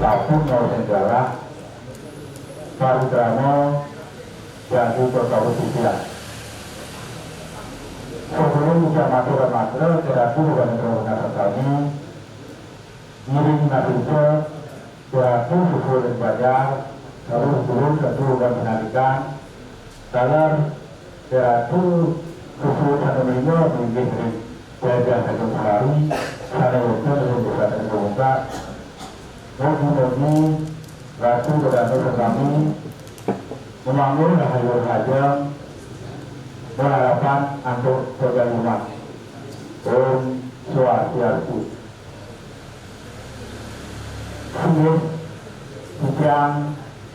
Sabun mau Senggala Parikramo jadi perkawusian. Sebelum bisa masuk ke masker, terapi bukan terhubungan kami ngiring nasibnya terapi susul dan bajar terus turun tentu bukan penarikan dalam terapi susul satu minggu menjadi belajar satu hari sana itu belum bisa terbuka bagi ratu berada kami memanggil hasil saja berharapan untuk terjadi Swastiastu. Sungguh yang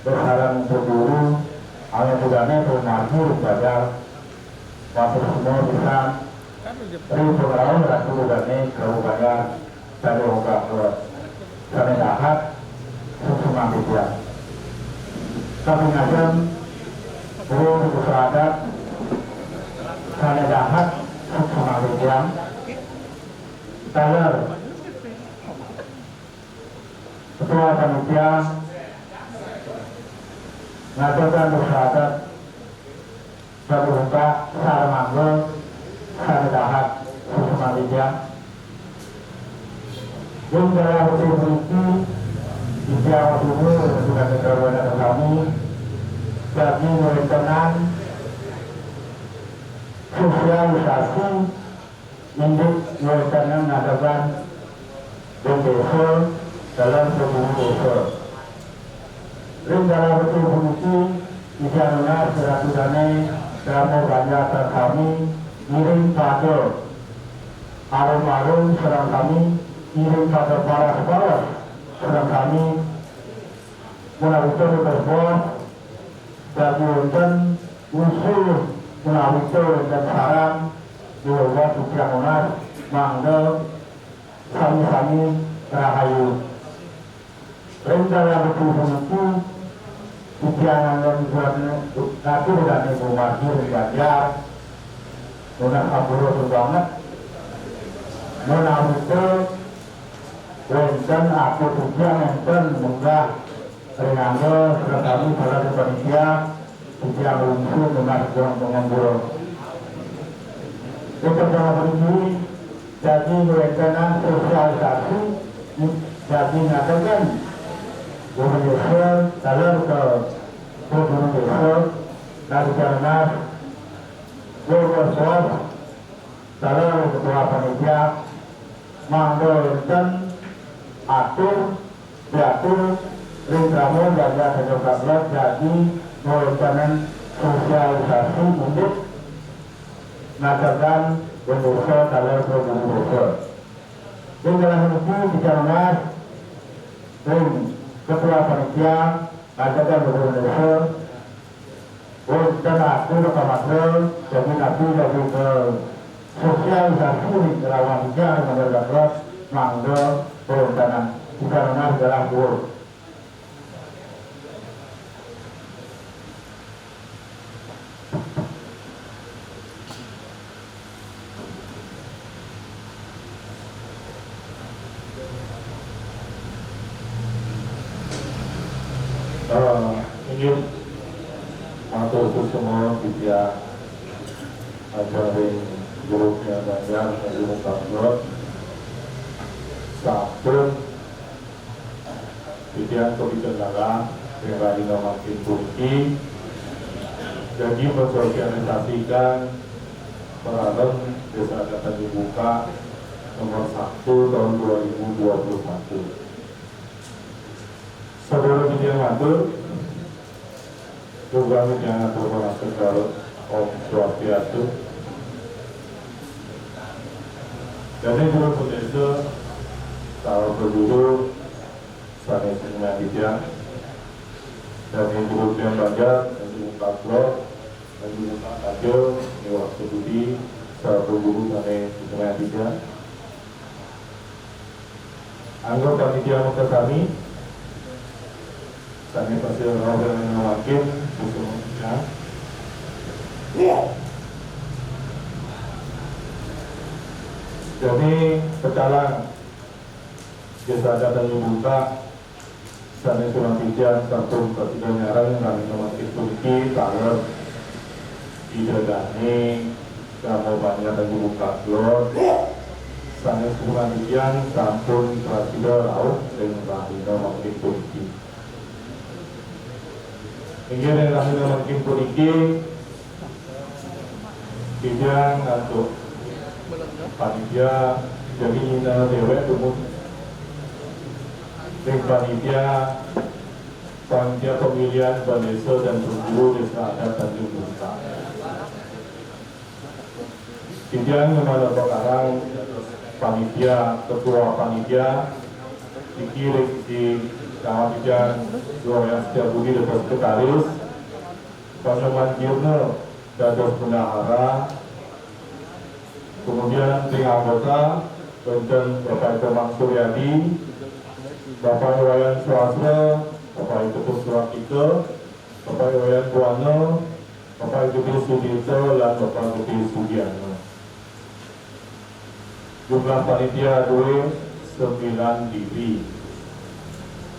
bersalam untuk guru hanya budanya bermakmur pada waktu semua bisa ribuan ratu budanya keubahnya dari ogah kami dahat sesungguh dia kami ngajam guru bersyahadat kami dahat sesungguh dia talar Ketua Panitia ngadakan bersyahadat berbuka secara manggil secara dahat sesama media yang dalam berfungsi di Jawa Timur sudah kekeluargaan kami bagi merencanakan sosialisasi induk merencanakan ngadakan dan desa dalam sebuah desa. Dalam berfungsi di sana seratusannya dalam banyak kami ngirim pada arum-arum serang kami ngirim pada para sekolah serang kami menawarkan tersebut bagi untuk usul menawarkan dan saran dibuat ujian unas mangga sami-sami rahayu. Dalam berfungsi ujian dan nanti dan ibu mahir belajar nuna kabur banget nuna itu wenten aku ujian wenten munggah renangga serta para panitia ujian unsur nuna pengambil itu dalam begini jadi wentenan sosialisasi jadi ngatakan guru desa dalam ke guru desa dari karena guru besar dalam ketua panitia menggunakan atur diatur ringkamu jaga sejauh jadi menggunakan sosialisasi untuk mengatakan guru desa dalam guru desa. Di dalam itu bicara ketua panitia adakan guru desa dan aku rekaman jadi nabi dari ke sosialisasi di rawan jalan mengerjakan mangga peruntangan karena adalah guru. Ingin atau semua dia ajarin grupnya banyak dari mukablah sabun dia untuk dikenal dengan makin tinggi jadi mensosialisasikan peralatan desa akan dibuka nomor 1 tahun 2021 sebelum dia ngatur juga jangan berpengaruh kalau Om Swastiastu dan ini juga berbeda kalau berburu sana semua dia dan ini juga yang banyak dan juga blog dan juga ada ini waktu budi kalau berburu sana semua dia anggap panitia muka kami kami pasti orang yang mewakil semuanya. Jadi pecalang desa dan dibuka sanes panitia sampun presiden nyarang kami nomor institusi taler idegani kamu banyak dan dibuka slot sanes panitia sampun presiden laut dengan kami nomor institusi ingin kami nomor institusi bidang untuk panitia jadi ina dewek umum panitia pemilihan desa dan guru desa adat Tanjung Bursa. Kemudian kepada sekarang panitia ketua panitia dikirim di Kawasan Goyang Setiabudi dan Sekretaris Pasaman Kirno Dados Bendahara. Kemudian di anggota Benten Bapak Tomang Suryadi, Bapak Iwayan Swastra, Bapak Ibu Surakito, Bapak Iwayan Buwana, Bapak Ibu Sudito, dan Bapak Ibu Sugiano. Jumlah panitia 9 diri.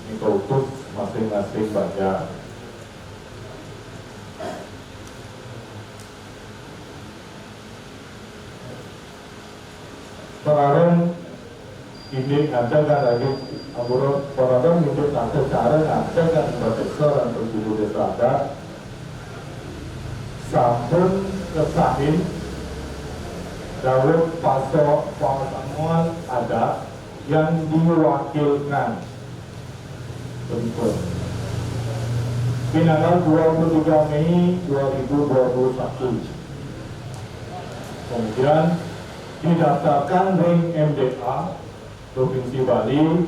Ini utus masing-masing baca. Sekarang ini ada kan lagi amurut orang hidup nanti cara ada kan profesor atau guru desa ada sampun kesahin dalam pasok pasangan ada yang diwakilkan bentuk Pinanggal 23 Mei 2021 kemudian didaftarkan ring MDA Provinsi Bali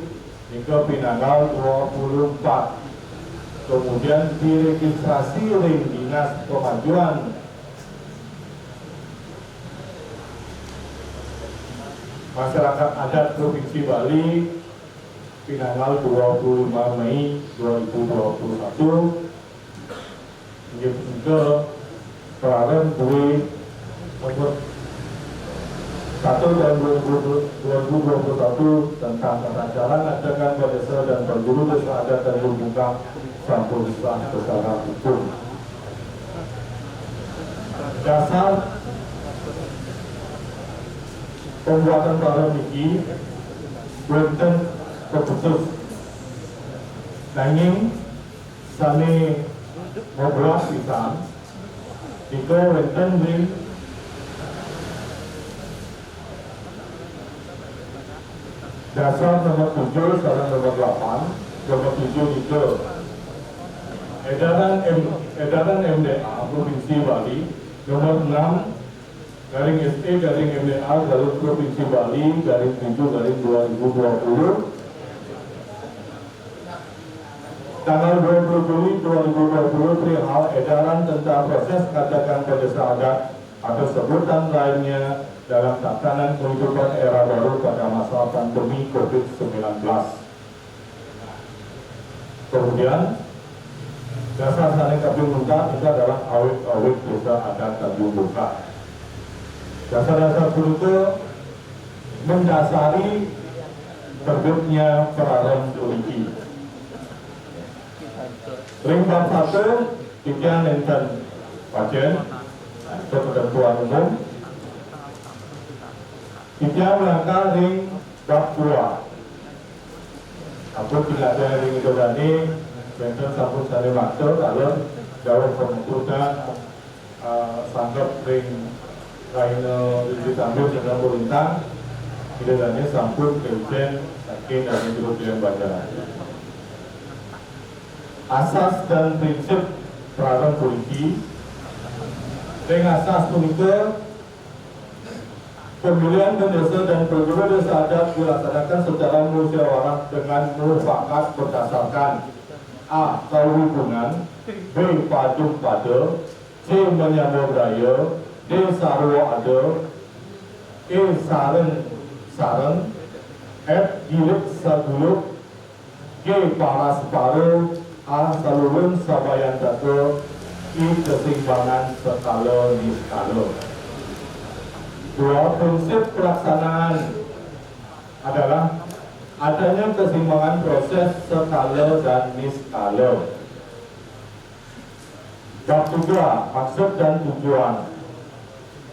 hingga Pinanggal 24 kemudian diregistrasi ring Dinas Kemajuan Masyarakat Adat Provinsi Bali Pinanggal 25 Mei 2021 hingga Peraren Bui nomor 1 tahun 2021 tentang tata cara ajakan desa dan perguru desa adat dan hubungan sampun disah secara hukum. Dasar pembuatan para niki wonten khusus nanging sami ngobrol pisan jika wonten ring dasar nomor 7 saran nomor 8 nomor 7 itu edaran MDA Provinsi Bali nomor 6 garing SE garing MDA garing Provinsi Bali garing 7 garing 2020 tanggal 20 Juli 2020 perihal edaran tentang proses katakan pedesa adat atau sebutan lainnya dalam tatanan kehidupan era baru pada masa pandemi COVID-19. Kemudian dasar saling Tanjung Bursa itu adalah awit-awit desa adat Tanjung Bursa. Dasar-dasar itu mendasari terbitnya peraren polisi. Ring bab 1 tiga nenten pasien atau ketentuan umum. Kita melangkah ring bab 2. Apa tidak ada ring itu tadi, bentuk sampun sari maksud, lalu jauh pemutusan sanggap ring lain diambil dengan perintah, tidak tadi sampun kemudian sakit dari kemudian badan. Asas dan prinsip peraturan polisi, dengan asas pemikiran pemilihan desa dan perguru desa adat dilaksanakan secara musyawarah dengan mufakat berdasarkan A. Hubungan, B. Padu pada, C. Menyambung daya, D. Sarwa ada, E. Sareng, F. Gilik saguluk, G. Paras paru, A. Saluran sabayan data, I. Keseimbangan skala di skala. Dua prinsip pelaksanaan adalah adanya keseimbangan proses skala dan niskala. Bab 3, maksud dan tujuan.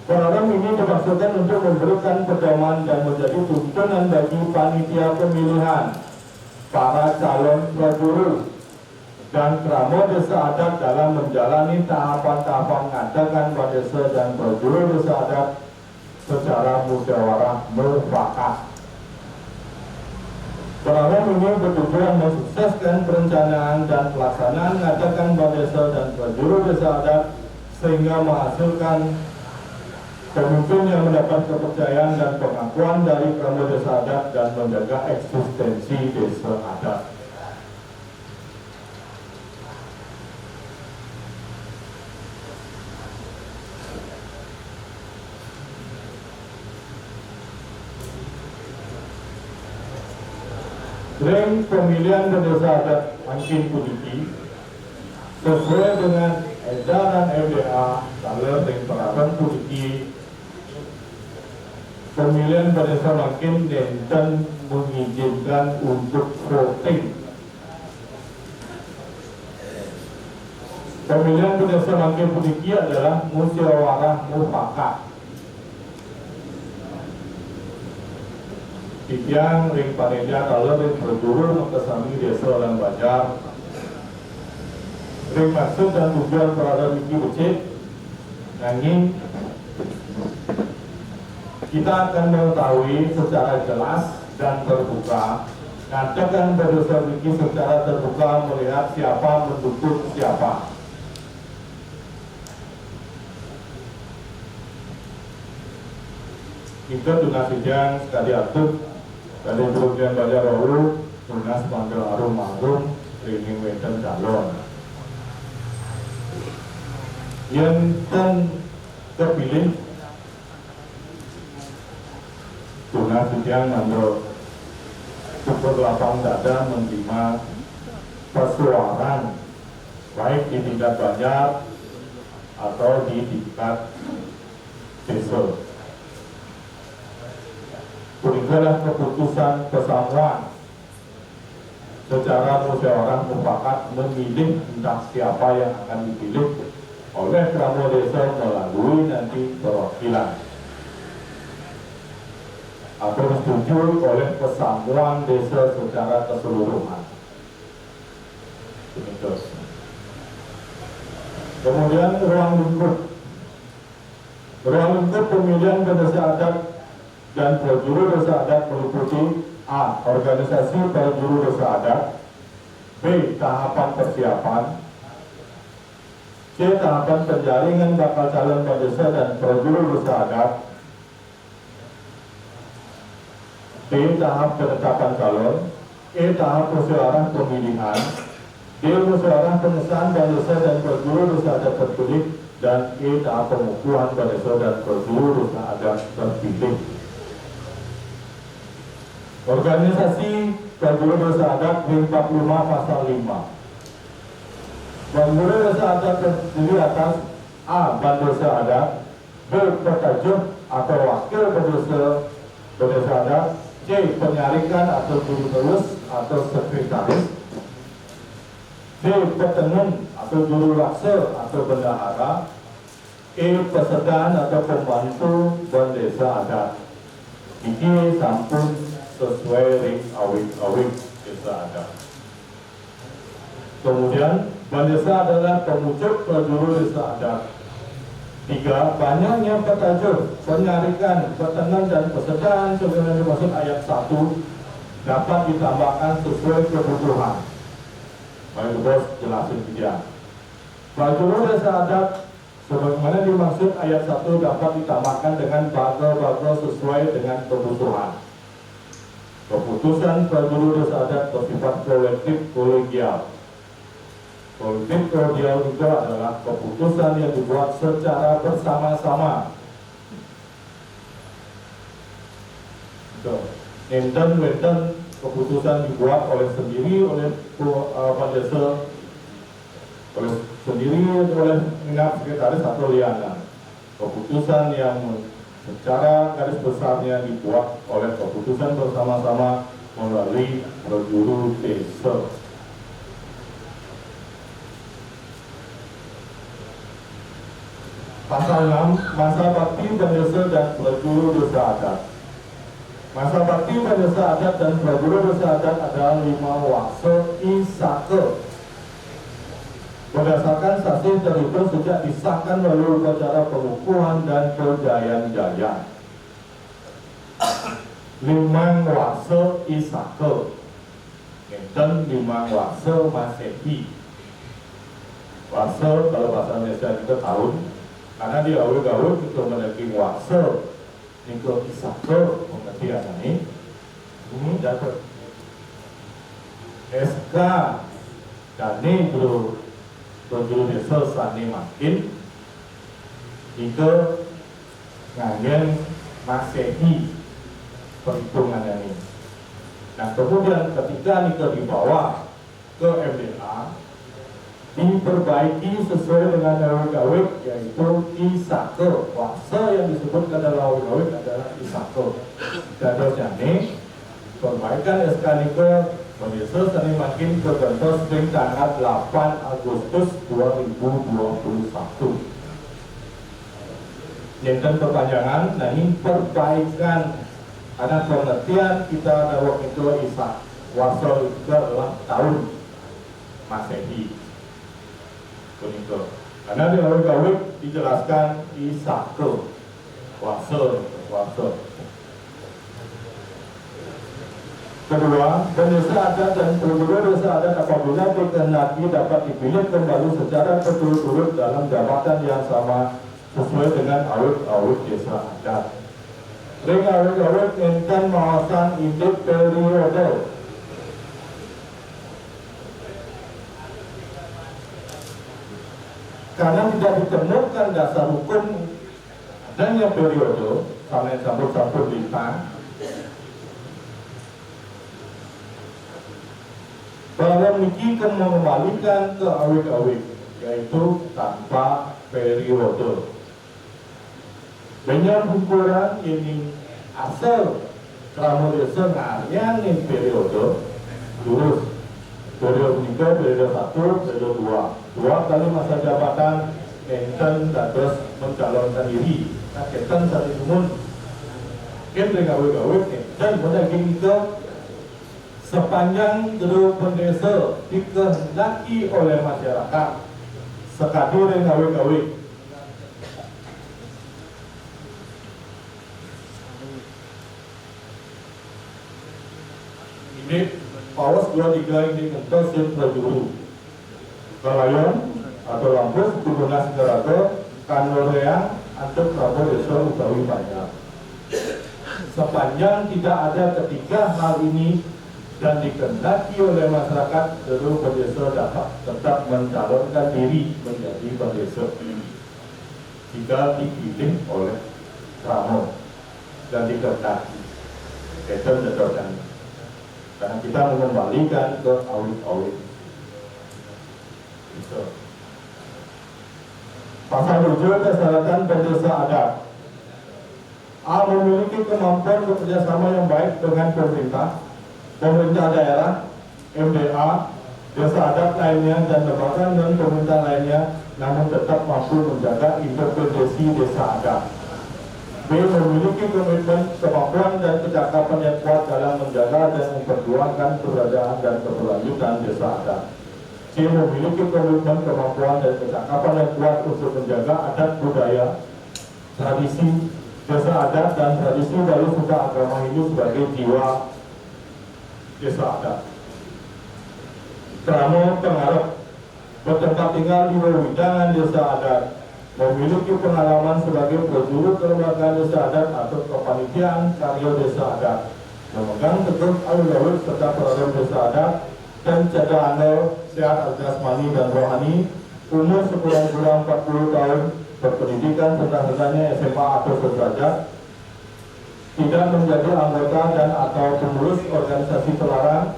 Program ini dimaksudkan untuk memberikan pedoman dan menjadi tuntunan bagi panitia pemilihan, para calon prajurus, dan kramo desa adat dalam menjalani tahapan-tahapan ngadakan desa dan prajurus desa adat secara musyawarah mufakat. Program ini bertujuan mensukseskan perencanaan dan pelaksanaan ngadakan desa dan prajurus desa adat sehingga menghasilkan pemimpin yang mendapat kepercayaan dan pengakuan dari kramo desa adat dan menjaga eksistensi desa adat. Ring pemilihan desa adat Angkin Pudiki sesuai dengan edaran FDA dalam ring peraturan Pudiki pemilihan desa Angkin dan mengizinkan untuk voting. Pemilihan desa Angkin Pudiki adalah musyawarah mufakat. Tiang ring panitia kalau ring berguru mengkesami desa dan bajar. Ring maksud dan tujuan perada wiki becik. Nanging kita akan mengetahui secara jelas dan terbuka. Ngadakan berdesa wiki secara terbuka melihat siapa mendukung siapa. Kita donasi yang sekali atur. Dari Kerugian Bajar Waulu, Tunas Panggil Arum Marum, Ringing Wenten Calon. Yang terpilih Tunas yang Mandro Super Lapang Dada menerima persuaran baik di tingkat Banjar atau di tingkat desa. Berikanlah keputusan pesamuan secara musyawarah mufakat memilih entah siapa yang akan dipilih oleh kramo desa melalui nanti perwakilan atau disetujui oleh pesamuan desa secara keseluruhan. Kemudian ruang lingkup pemilihan desa adat dan prajurus desa adat meliputi A. Organisasi prajurus desa adat, B. Tahapan persiapan, C. Tahapan penjaringan bakal calon desa dan prajurus desa adat, D. Tahap penetapan calon, E. Tahap musyawarah pemilihan, D. Musyawarah pengesahan desa dan prajurus desa adat terpilih, dan E. Tahap pengukuhan desa dan prajurus desa adat terpilih. Organisasi prajurus desa adat ring 45 pasal 5. Prajurus desa adat terdiri atas A. Bandesa adat, B. Petajuk atau wakil berdesa adat, C. Penyarikan atau juru terus atau sekretaris, D. Petenun atau juru laksa atau bendahara, E. Pesedan atau pembantu bendesa adat. Iki sampun sesuai ring awik-awik desa adat. Kemudian bandesa adalah pemucuk prajurus desa adat. 3. Banyaknya petajuk, penyarikan, petenun dan pesedan sebagaimana dimaksud ayat 1 dapat ditambahkan sesuai kebutuhan. Baik bos jelasin dia. Prajurus desa adat sebagaimana dimaksud ayat 1 dapat ditambahkan dengan bagal-bagal sesuai dengan kebutuhan. Keputusan prajurus desa adat bersifat kolektif kolegial. Kolektif kolegial itu adalah keputusan yang dibuat secara bersama-sama. Enten keputusan dibuat oleh sendiri oleh desa, oleh sendiri oleh minat sekretaris atau liana. Keputusan yang secara garis besarnya dibuat oleh keputusan bersama-sama melalui prajuru desa. Pasal 6, masa bakti pendesa dan prajuru desa adat. Masa bakti pendesa adat dan prajuru desa adat adalah 5 wakse isake. Berdasarkan sasih terhitung sejak disahkan melalui upacara pengukuhan dan perjayaan-jayaan. 5 wakse isake dan 5 wakse masehi. Wakse kalau bahasa Indonesia itu tahun, karena di awal-awal kita memiliki wakse itu isake mengerti ini dapat SK dan ini Prajuru desa sani makin itu nganggen masehi perhitungan ini. Nah kemudian ketika ini dibawa ke MDA diperbaiki sesuai dengan awik-awik, yaitu isake. Wakse yang disebutkan dalam awik-awik adalah isake. Dadosnya ini perbaikan SK Nike Pendesa Sani Makin terbentuk pada tanggal 8 Agustus 2021. Yang perpanjangan, nah ini perbaikan karena pengertian kita dalam itu Isa Wasol itu adalah tahun Masehi. Begitu. Karena di awik-awik dijelaskan Isake Wasol. Kedua, pendesa adat dan prajuru desa adat apabila dikehendaki dapat dipilih kembali secara berturut-turut dalam jabatan yang sama sesuai dengan awik-awik desa adat. Ring awik-awik enten mawasan induk periode. Karena tidak ditemukan dasar hukum adanya periode, sampai campur-campur lintang, bahwa Niki mengembalikan ke awik-awik, yaitu tanpa periode. Dengan ukuran ini asal Kramo desa ngarianin periode, lurus periode Niki, periode 1, periode 2 kali masa jabatan enten dan terus mencalonkan diri. Nah, enten dari umum, dengan awik-awik dan menagih ke sepanjang gedung pendesa dikehendaki oleh masyarakat sekali dengan awik-awik. Ini paus 23 ini kentos sin prajuru kelayon atau lampus tubunas negara kanoreang atau Prabowo desa utawi banyak. Sepanjang tidak ada ketiga hal ini dan dikehendaki oleh masyarakat, seluruh pendesa dapat tetap mencalonkan diri menjadi pendesa jika dipilih oleh Kramo dan dikehendaki. Itu sedangkan karena kita mengembalikan ke awik-awik. Pasal 7 persyaratan pendesa adat. A. Memiliki kemampuan bekerjasama yang baik dengan pemerintah daerah, MDA, desa adat lainnya dan lembaga dan pemerintah lainnya, namun tetap mampu menjaga independensi desa adat. B. Memiliki komitmen, kemampuan dan kecakapan yang kuat dalam menjaga dan memperjuangkan keberadaan dan keberlanjutan desa adat. C. Memiliki komitmen, kemampuan dan kecakapan yang kuat untuk menjaga adat budaya, tradisi desa adat dan tradisi dari suku agama Hindu sebagai jiwa desa adat. Kramo pengarep bertempat tinggal di wewidangan desa adat, memiliki pengalaman sebagai prajuru kelembagaan desa adat atau kepanitiaan karya desa adat, memegang teguh awik-awik serta program desa adat dan cadang sehat jasmani dan rohani, umur sekurang-kurang 40 tahun, berpendidikan rendah-rendahnya SMA atau sederajat, tidak menjadi anggota dan atau pengurus organisasi terlarang,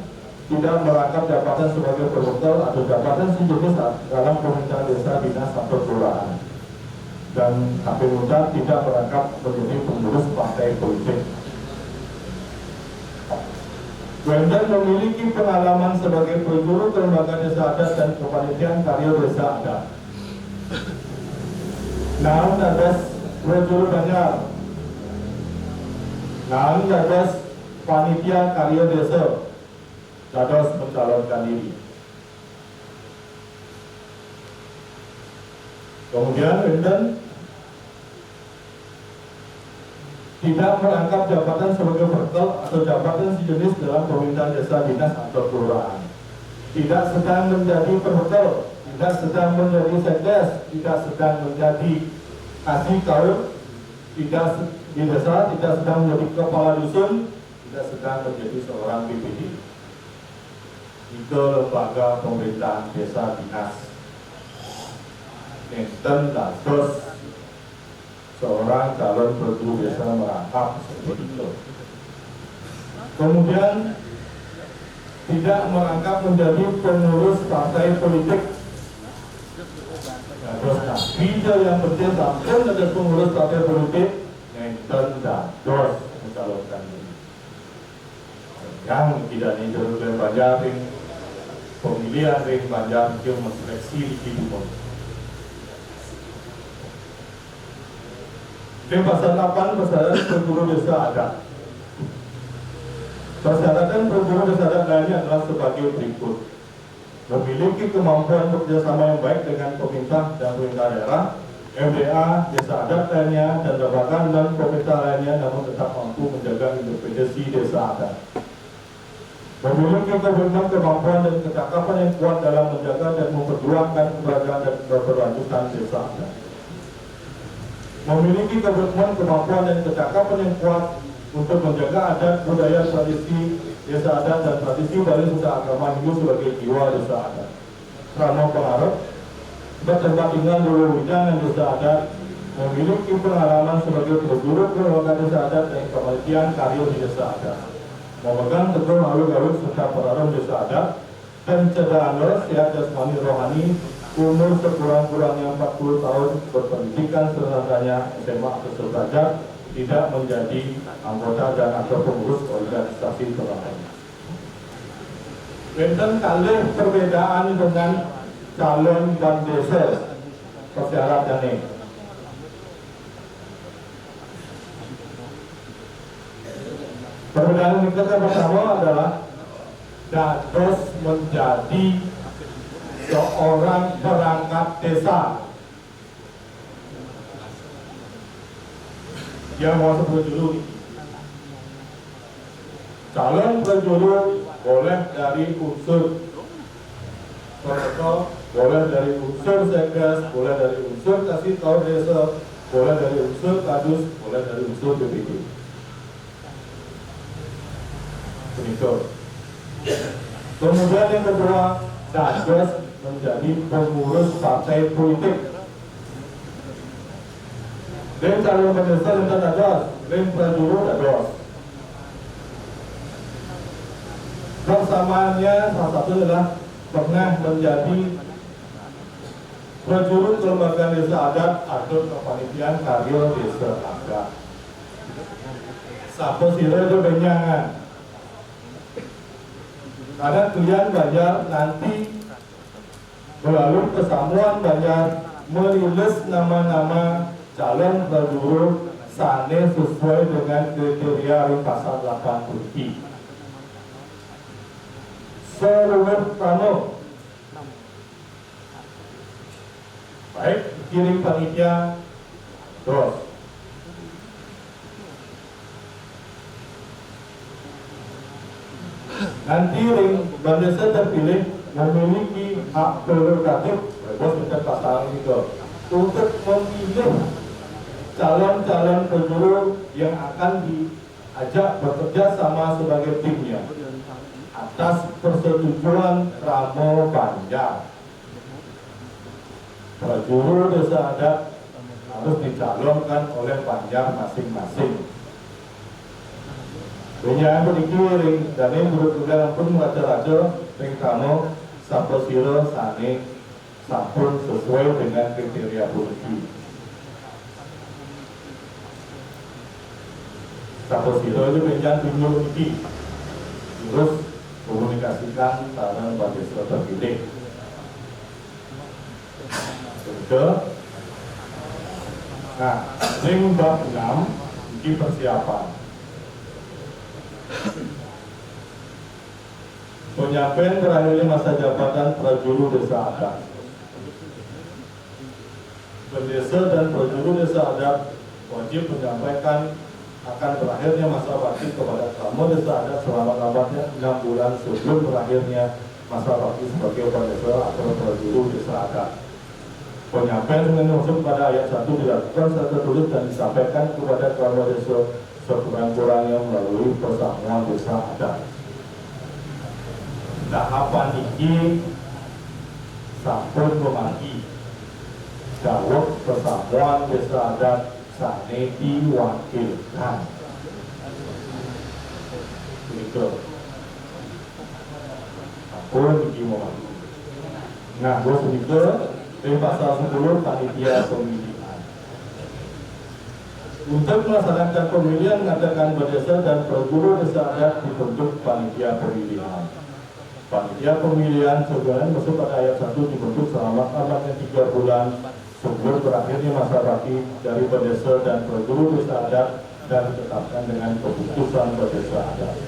tidak merangkap jabatan sebagai promotor atau jabatan sejenis dalam pemerintahan desa, dinas atau kelurahan, dan KP Muda tidak merangkap menjadi pengurus partai politik. Wendan memiliki pengalaman sebagai penjuru kelembagaan desa adat dan kepanitiaan karya desa adat. Namun dadas penjuru Banjar, namun dadas panitia karya desa, dados mencalonkan diri. Kemudian Wendan tidak merangkap jabatan sebagai perkel atau jabatan sejenis dalam pemerintahan desa, dinas atau kelurahan. Tidak sedang menjadi perkel, tidak sedang menjadi sekdes, tidak sedang menjadi kasih kaum, tidak di desa, tidak sedang menjadi kepala dusun, tidak sedang menjadi seorang BPD. Itu lembaga pemerintahan desa dinas. Enten dados seorang calon penjuru desa merangkap seperti itu. Kemudian tidak merangkap menjadi pengurus partai politik. Terus bisa yang penting sampun ada pengurus partai politik enten dados mencalonkan diri. Yang tidak dijalurkan Banjar pemilihan ring Banjar yang menseleksi di Timur. Di pasal 8 persyaratan penjuru desa adat. Persyaratan penjuru desa adat lainnya adalah sebagai berikut: memiliki kemampuan bekerjasama yang baik dengan pemerintah dan pemerintah daerah, MDA, desa adat lainnya, dan lembaga dan pemerintah lainnya, namun tetap mampu menjaga independensi desa adat. Memiliki komitmen, kemampuan, dan kecakapan yang kuat dalam menjaga dan memperjuangkan keberadaan dan keberlanjutan desa adat. Memiliki komitmen, kemampuan, dan kecakapan yang kuat untuk menjaga adat, budaya, tradisi desa adat, dan tradisi dari sisa agama Hindu sebagai jiwa desa adat. Rano pengaruh bertempat tinggal di wilayah desa adat, memiliki pengalaman sebagai penjuru kelembagaan desa adat dan kepanitiaan karya di desa adat, memegang teguh awil-awil serta pengaruh desa adat, dan cedera sehat jasmani rohani, umur sekurang-kurangnya 40 tahun, berpendidikan serentaknya SMA atau sederajat, tidak menjadi anggota dan atau pengurus organisasi tertentu. Wonten kalih perbedaan dengan calon dan desa persyaratannya. Perbedaan yang pertama adalah dados menjadi seorang perangkat desa. Yang mau sebut dulu nih. Calon penjuru boleh dari unsur protokol, boleh dari unsur sekdes, boleh dari unsur kasih tahu desa, boleh dari unsur kadus, boleh dari unsur BPD. Begitu. Kemudian yang kedua, dados menjadi pengurus partai politik. Lem calon pendesa dan dados, lem penjuru dados. Persamaannya salah satu adalah pernah menjadi penjuru kelembagaan desa adat atau kepanitiaan karya desa adat. Sapo sira itu benyangan. Karena kalian Banjar nanti melalui persamuan Banjar merilis nama-nama calon penjuru sane sesuai dengan kriteria pasal 80I. Seluruh Prano, baik kirim panitia terus. Nanti ring bandesa terpilih memiliki hak prerogatif, bos minta pasal itu, untuk memilih calon-calon penjuru yang akan diajak bekerja sama sebagai timnya atas persetujuan Ramo Banjar. Penjuru desa adat harus dicalonkan oleh Banjar masing-masing. Banyak berdikiring dan ini menurut pun raja-raja ring Ramo sampel siro sane sampun sesuai dengan kriteria politik. Sampel siro itu penjang tunjuk ini. terus komunikasikan sareng desa terpilih. Betul. Nah, ring bab 6 ini persiapan. Penyampaian berakhirnya masa jabatan prajuru desa adat. Pendesa dan prajuru desa adat wajib menyampaikan akan berakhirnya masa bakti kepada tamu desa adat selama-lamanya 6 bulan sebelum berakhirnya masa bakti sebagai pendesa atau prajuru desa adat. Penyampaian dengan maksud pada ayat 1 dilakukan secara tertulis dan disampaikan kepada keluarga desa sekurang-kurangnya melalui persamuan desa adat. Tahapan ini sampun memagi jawab persamuan desa adat sane diwakilkan. Begitu. Sampun ini memagi. Nah, bos begitu. Di pasal 10 panitia pemilihan. Untuk melaksanakan pemilihan mengadakan berdesa dan prajuru desa adat dibentuk panitia pemilihan. Panitia pemilihan sebenarnya masuk pada ayat 1 dibentuk selama 3 bulan sebelum berakhirnya masa bakti dari berdesa dan prajuru desa adat dan ditetapkan dengan keputusan berdesa adat.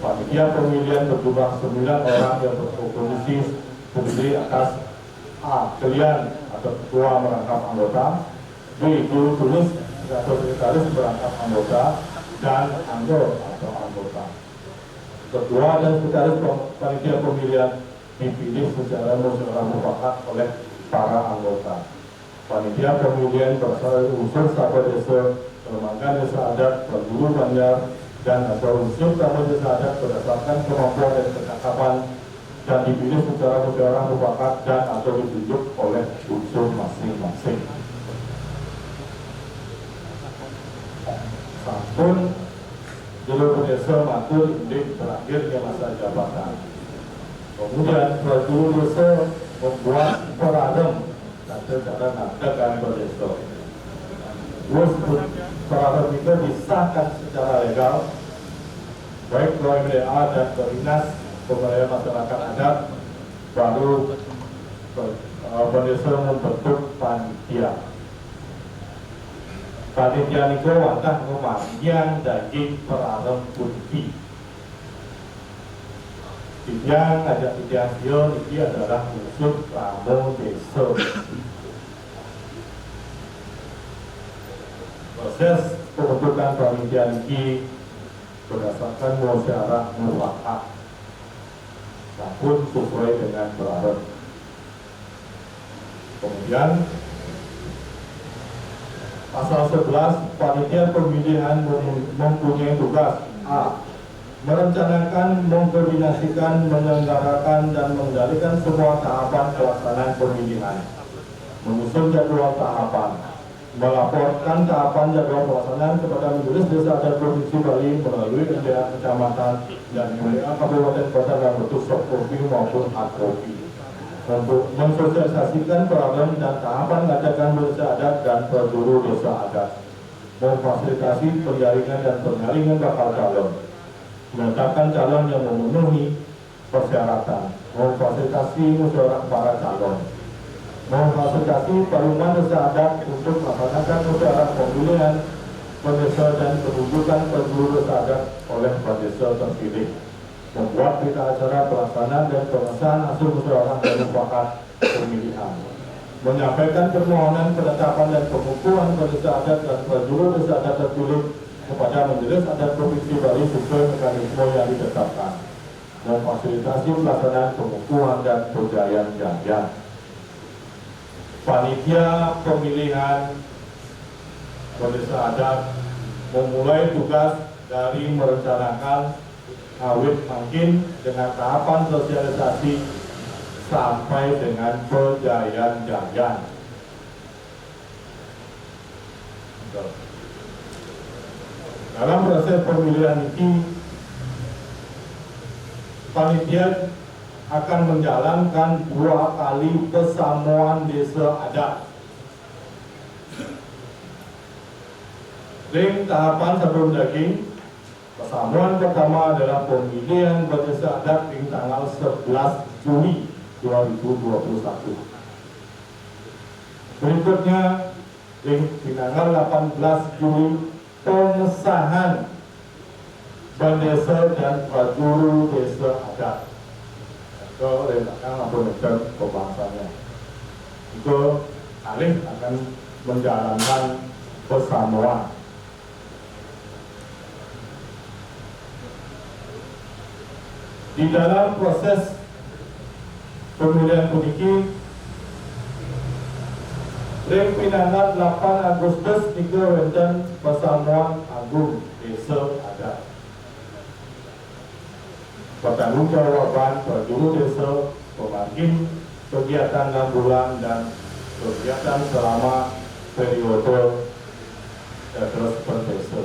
Panitia pemilihan berjumlah 9 orang yang berkomposisi terdiri atas A. Kalian atau ketua merangkap anggota, B. Guru tulis atau sekretaris merangkap anggota, dan anggota atau anggota. Ketua dan sekretaris panitia pemilihan dipilih secara musyawarah mufakat oleh para anggota. Panitia pemilihan berasal dari unsur sahabat desa, lembaga desa adat, prajuru Banjar, dan atau unsur sahabat desa adat berdasarkan kemampuan dan kecakapan dan dipilih secara musyawarah mufakat dan atau ditunjuk oleh unsur masing-masing. Sampun jalur desa matur indik berakhirnya masa jabatan. Kemudian prajuru desa membuat peradem dan cara mengadakan berdesa. Terus peradem itu disahkan secara legal baik oleh MDA dan Dinas Pemberdayaan Masyarakat Adat, baru berdesa membentuk panitia. Panitia itu wantah memanjang daging peradem putih. Yang ada tiga ini adalah unsur tamu desa. Proses pembentukan panitia ini berdasarkan musyawarah mufakat. Namun sesuai dengan peradem. Kemudian pasal 11 panitia pemilihan mempunyai tugas A. Merencanakan, mengkoordinasikan, menyelenggarakan dan mengendalikan semua tahapan pelaksanaan pemilihan, menyusun jadwal tahapan, melaporkan tahapan jadwal pelaksanaan kepada Majelis Desa Adat Provinsi Bali melalui MDA Kecamatan dan MDA Kabupaten Kota dalam bentuk soft copy maupun hard copy. Untuk mensosialisasikan peradem dan tahapan mengadakan desa adat dan prajuru desa adat, memfasilitasi penjaringan dan penyaringan bakal calon, menetapkan calon yang memenuhi persyaratan, memfasilitasi musyawarah para calon, memfasilitasi paruman desa adat untuk melaksanakan musyawarah pemilihan pendesa dan penunjukan prajuru desa adat oleh pendesa terpilih, membuat berita acara pelaksanaan dan pengesahan hasil musyawarah dan mufakat pemilihan, menyampaikan permohonan penetapan dan pengukuhan pendesa adat dan prajuru desa adat terpilih kepada Majelis Adat Provinsi Bali sesuai mekanisme yang ditetapkan, memfasilitasi pelaksanaan pengukuhan dan perjalanan janjian. Panitia pemilihan pendesa adat memulai tugas dari merencanakan awit makin dengan tahapan sosialisasi sampai dengan perjalanan janjian. Dalam proses pemilihan ini, panitia akan menjalankan 2 kali persamuan desa adat. Ring tahapan sebelum daging Persamuan pertama adalah pemilihan Bendesa Adat di tanggal 11 Juli 2021. Berikutnya di tanggal 18 Juli pengesahan Bendesa dan Prajuru Desa Adat. Itu letakkan apa pembahasannya. Itu alih akan menjalankan persamuan. Di dalam proses pemilihan puniki, Rem Pinangan 8 Agustus 3 wonten persamuan agung desa adat. Bertanggung jawaban prajuru desa pemangkin kegiatan 6 bulan dan kegiatan selama periode terus berdesa.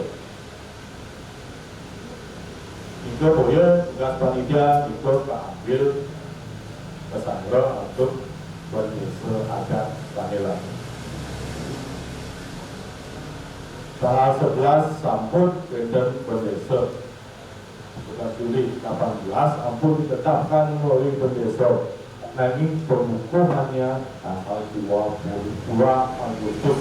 Itu boleh tugas panitia ikut ambil pesantren untuk berdesa adat Bahelan. Tanggal 11 sampun wonten berdesa. 11 Juli 18 ampun ditetapkan melalui berdesa. Lagi pengukuhannya tanggal 22 Agustus.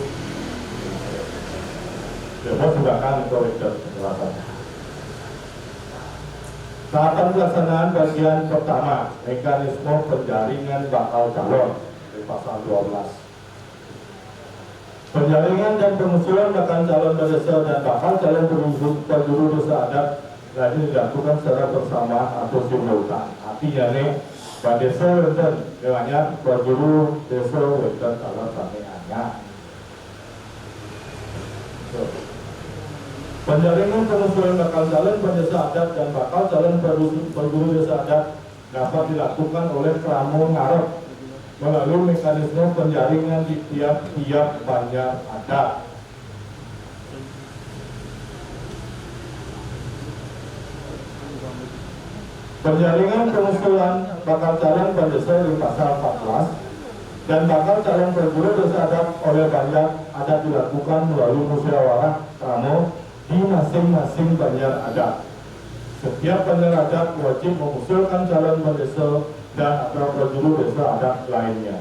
Dapat silakan untuk penjelasan. Tahapan pelaksanaan bagian pertama, mekanisme penjaringan bakal calon di pasal 12. Penjaringan dan pengusulan bakal calon bendesa dan bakal calon prajuru desa adat lagi dilakukan secara bersama atau simultan. Artinya nih, bendesa wonten banyak prajuru desa wonten calon sampingannya. Penjaringan pengusulan bakal calon bendesa adat dan bakal calon prajuru desa adat dapat dilakukan oleh Kramo Ngarep melalui mekanisme penjaringan di tiap-tiap banjar adat. Penjaringan pengusulan bakal calon bendesa di pasal 14 dan bakal calon prajuru desa adat oleh banjar adat dilakukan melalui musyawarah Kramo di masing-masing banjar adat. Setiap banjar adat wajib mengusulkan calon bendesa dan atau prajuru desa adat lainnya.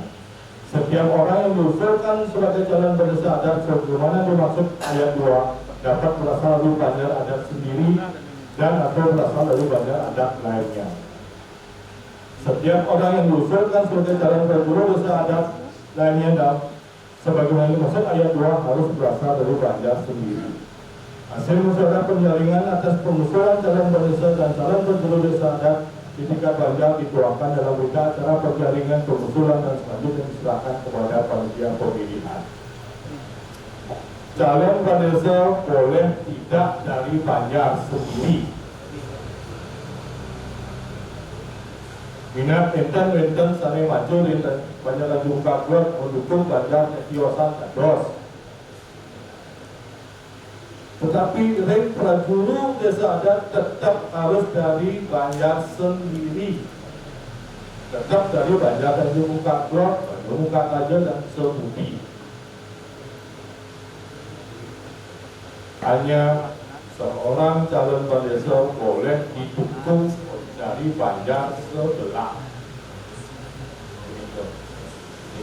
Setiap orang yang diusulkan sebagai calon bendesa adat sebagaimana dimaksud ayat 2 dapat berasal dari banjar adat sendiri dan atau berasal dari banjar adat lainnya. Setiap orang yang diusulkan sebagai calon prajuru desa adat lainnya sebagaimana dimaksud ayat 2 harus berasal dari banjar sendiri. Hasil musyawarah penjaringan atas pengusulan calon bendesa dan calon prajuru desa adat di tingkat banjar dituangkan dalam berita acara penjaringan pengusulan dan selanjutnya diserahkan kepada panitia pemilihan. Calon bendesa boleh tidak dari banjar sendiri. Minat enten sane maju di banjar laju kaguat mendukung banjar ketiosan kados. Tetapi rem prajuru desa adat tetap harus dari banjar sendiri. Tetap dari banjar dan muka blok, muka kaja dan sebudi. Hanya seorang calon bendesa boleh didukung dari banjar sebelah.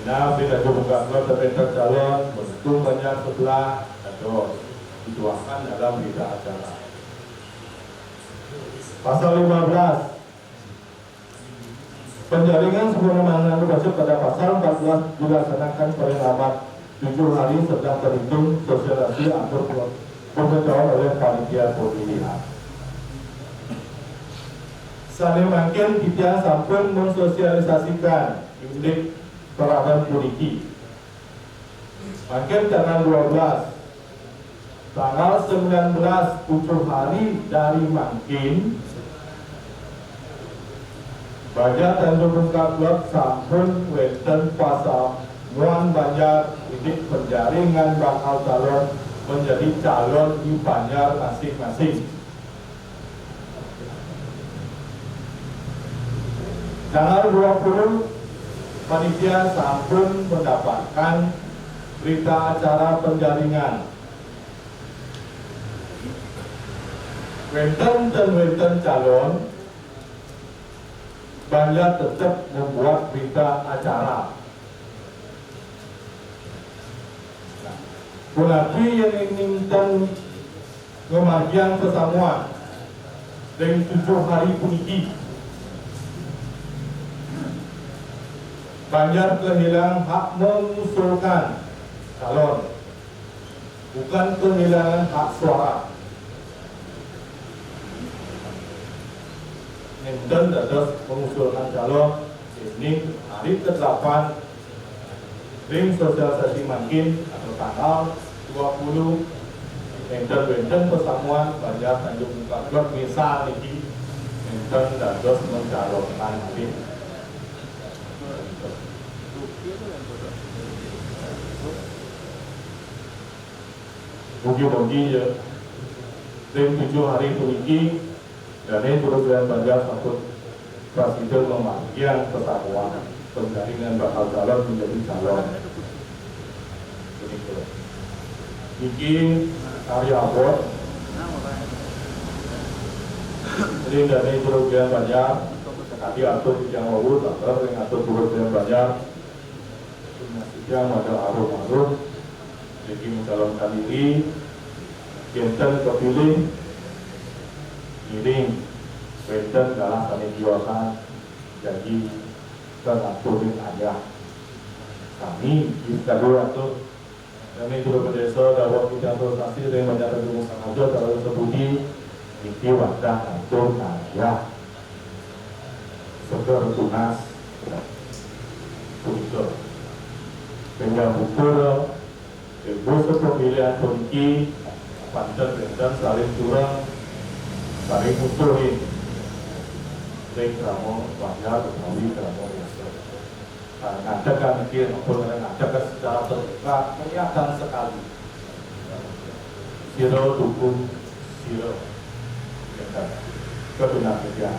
Ina bila muka blok terbentuk calon mendukung banjar sebelah kados. Dituangkan dalam berita acara. Pasal 15. Penjaringan sebagaimana dimaksud pada pasal 14 dilaksanakan paling lambat 7 hari sedang terhitung sosialisasi atau pengetahuan oleh panitia pemilihan. Saling makin kita sampun mensosialisasikan unit perabot puniki. Makin tanggal 12 tanggal 19 7 hari dari makin Banjar Tanjung Kablok sampun wonten pasal muan banjar titik penjaringan bakal calon menjadi calon di banjar masing-masing. Tanggal 20 panitia sampun mendapatkan berita acara penjaringan. wenten calon banyak tetap membuat berita acara. Berarti yang inginkan kemajuan persamuan dengan 7 hari puniki banyak kehilangan hak mengusulkan calon, bukan kehilangan hak suara. Nenten dados mengusulkan calon ini hari ke-8 ring sosialisasi makin atau tanggal 20 Nenten persamuan banyak Tanjung Muka misal ini nenten dados mencalonkan hari. Mugi-mugi ya ring 7 hari puniki dan ini program banyak untuk presiden memanggil persatuan penjaringan bakal calon menjadi calon. Bikin karya abot. Jadi dari program banyak sekali atur yang wawut atau yang atur program banyak. Yang ada arum-arum. Jadi mencalonkan diri, genten kepilih. Miring, wenten dalam panitia jadi teraturin ayah. Kami di kedua itu kami juga berdesa dalam kita sosialisasi dengan banyak pendukung sengaja kalau sebudi ini wadah atur ayah seger tunas untuk penyambutan ibu sepemilihan polisi panten saling curang saling musuhin Ring Ramo Wajah Betawi Ramo Yasa ngadakan mikir maupun ngadakan secara terbuka kelihatan sekali siro dukung siro kebenaran.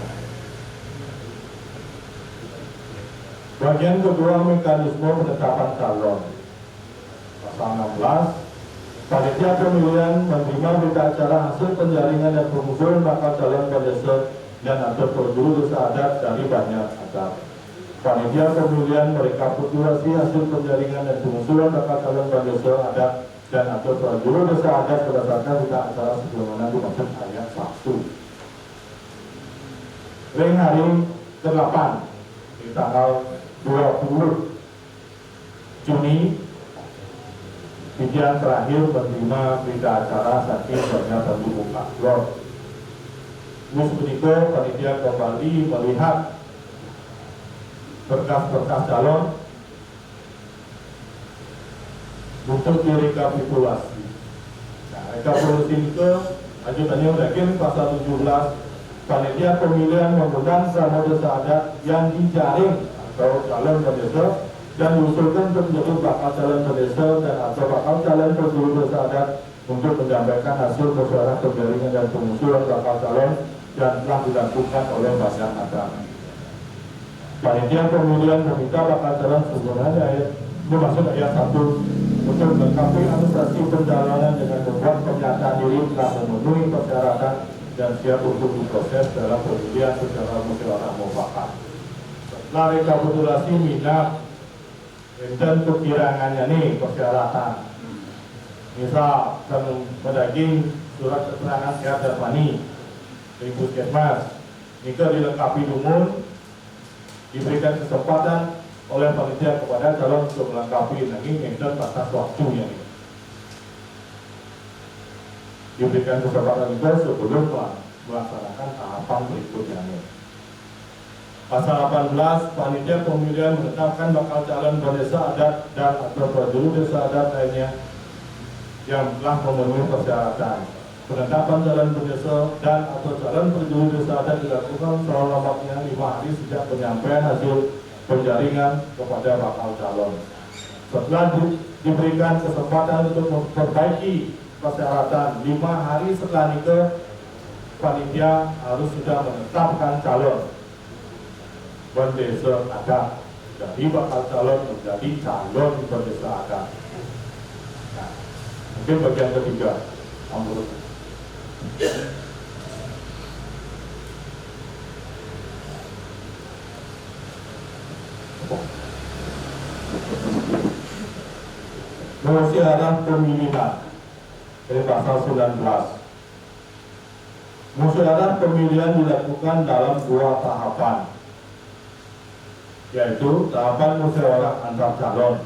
Bagian kedua mekanisme penetapan calon pasal 16 Panitia pemilihan menerima berita acara hasil penjaringan dan pengusulan bakal calon pendesa dan atau penjuru desa adat dari banyak adat. Panitia pemilihan merekapitulasi hasil penjaringan dan pengusulan bakal calon pendesa adat dan atau penjuru desa adat berdasarkan berita acara sebagaimana dimaksud ayat 1. Ring hari ke-8 di tanggal 20 Juni Pikiran terakhir menerima berita acara saking banyak pendukung paslon. Musbudiko panitia kembali melihat berkas-berkas calon untuk direkapitulasi. Nah, rekapitulasi itu lanjutannya berakhir pasal 17 panitia pemilihan mengundang sama desa adat yang dijaring atau calon pendesa dan diusulkan untuk menjadi bakal calon pendesa dan atau bakal calon penjuru desa adat untuk menyampaikan hasil musyawarah penjaringan dan pengusulan bakal calon dan telah dilakukan oleh banyak adat. Panitia pemilihan meminta bakal calon sebenarnya itu maksud ayat 1 untuk melengkapi administrasi pencalonan dengan membuat pernyataan diri telah memenuhi persyaratan dan siap untuk diproses dalam pemilihan secara musyawarah mufakat. Setelah rekapitulasi minat dan kekurangannya nih persyaratan. Misal mendaging surat keterangan sehat jasmani dari Puskesmas, jika dilengkapi dumun, diberikan kesempatan oleh panitia kepada calon untuk melengkapi lagi dan batas waktunya. Diberikan kesempatan itu sebelum melaksanakan tahapan berikutnya. Pasal 18, panitia pemilihan menetapkan bakal calon pendesa adat dan atau penjuru desa adat lainnya yang telah memenuhi persyaratan. Penetapan calon pendesa dan atau calon penjuru desa adat dilakukan selama-lamanya 5 hari sejak penyampaian hasil penjaringan kepada bakal calon. Setelah diberikan kesempatan untuk memperbaiki persyaratan 5 hari setelah nikah, panitia harus sudah menetapkan calon pendesa adat dari bakal calon menjadi calon pendesa adat. Nah, mungkin bagian ketiga, Musyawarah pemilihan dari pasal 19. Musyawarah pemilihan dilakukan dalam 2 tahapan, yaitu tahapan musyawarah antar calon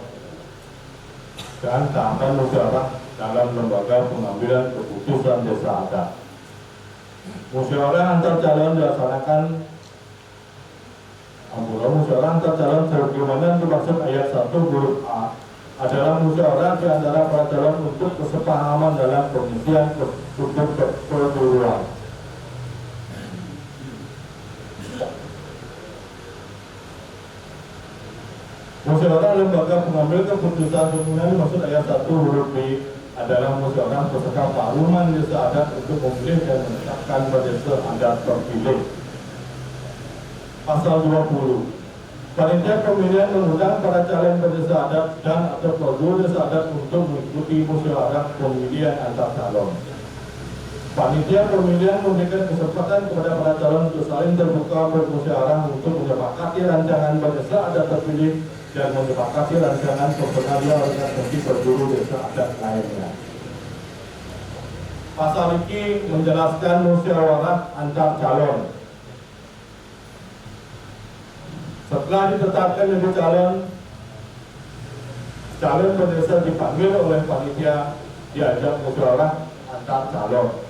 dan tahapan musyawarah dalam lembaga pengambilan keputusan desa adat. Musyawarah antar calon dilaksanakan musyawarah antar calon sebagaimana dimaksud ayat 1 huruf A adalah musyawarah di antara para calon untuk kesepahaman dalam pengisian kepengurusan. Musyawarah lembaga pengambil keputusan sebagaimana dimaksud ayat 1 huruf B adalah musyawarah peserta parlemen desa adat untuk memilih dan menetapkan desa adat terpilih. Pasal 20. Panitia pemilihan mengundang para calon desa adat dan atau pergub desa adat untuk mengikuti musyawarah pemilihan antar calon. Panitia pemilihan memberikan kesempatan kepada para calon untuk saling terbuka bermusyawarah untuk menyepakati rancangan desa adat terpilih dan menyepakati rancangan personalia organisasi pergub desa adat lainnya. Pasal ini menjelaskan musyawarah antar calon. Setelah ditetapkan menjadi calon desa dipanggil oleh panitia diajak musyawarah antar calon.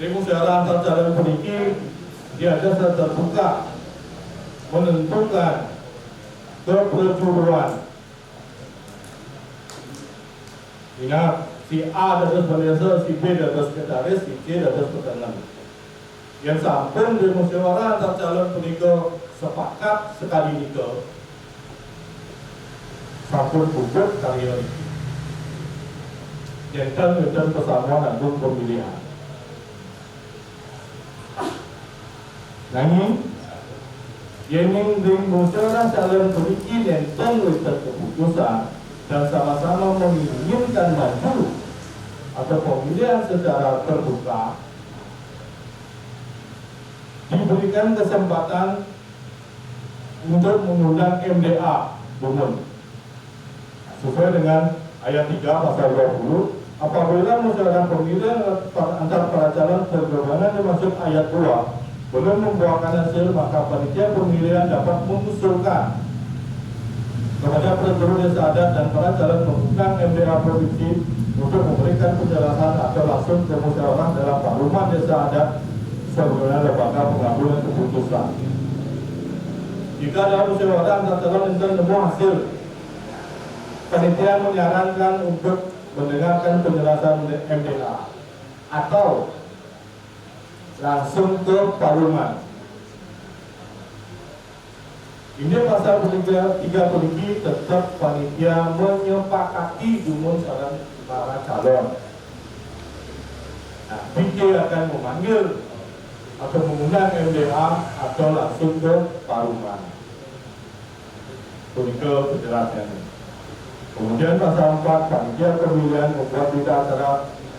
Di musyawarah antar calon ini diajak secara terbuka menentukan keperjuruan. Ingat, si A dados pendesa, si B dados sekretaris, si C dados petenang. Yang sampun di musyawarah antar calon punika sepakat sekali nika sampun bubar kali ini enten pesamuan agung pemilihan. Nanging yening di musyawarah calon puniki enten enten keputusan dan sama-sama menginginkan maju atau pemilihan secara terbuka, diberikan kesempatan untuk mengundang MDA Bungun sesuai dengan ayat 3 pasal 20. Apabila musyawarah pemilihan antar para calon sebagaimana dimaksud ayat 2 belum membuahkan hasil, maka panitia pemilihan dapat mengusulkan kepada pergub desa adat dan para calon mengundang MDA provinsi untuk memberikan penjelasan atau langsung ke musyawarah dalam parlemen desa adat sebagaimana lembaga pengambilan keputusan. Jika dalam musyawarah antar calon enten nemu hasil, panitia menyarankan untuk mendengarkan penjelasan MDA atau langsung ke parlemen. Ini pasal 3 polisi tetap panitia menyepakati jumun saran para calon. Nah, PJ akan memanggil atau mengundang MDA atau langsung ke parlemen. Untuk penjelasannya. Kemudian pasal 4 panitia pemilihan membuat berita acara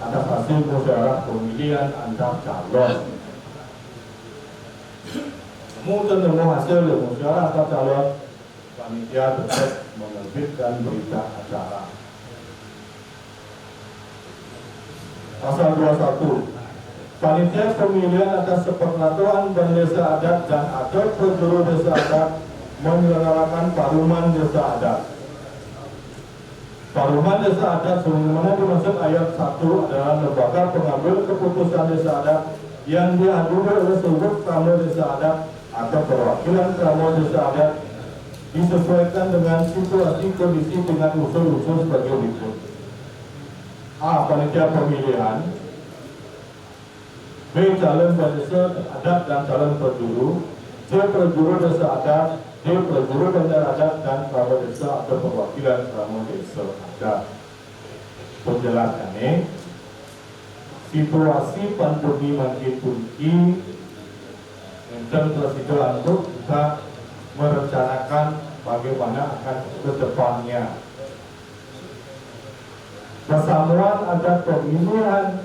atas hasil musyawarah pemilihan antar calon. Namun hasil musyawarah antar calon, panitia tetap menerbitkan berita acara. Pasal 21. Panitia pemilihan atas sepersatuan desa adat dan atau pergub desa adat menyelenggarakan parlemen desa adat. Parlemen desa adat sebagaimana dimaksud ayat 1 adalah lembaga pengambil keputusan desa adat yang dihadiri oleh seluruh tamu desa adat atau perwakilan tamu desa adat disesuaikan dengan situasi kondisi dengan usul-usul sebagai berikut. A. Panitia pemilihan. B. Calon desa adat dan calon perjuru. C. Perjuru desa adat. D. Perjuru bandar adat dan tamu desa atau perwakilan tamu desa adat. Penjelasannya, situasi pandemi makin tinggi, enten presiden untuk kita merencanakan bagaimana akan ke depannya. Persamuan adat pemilihan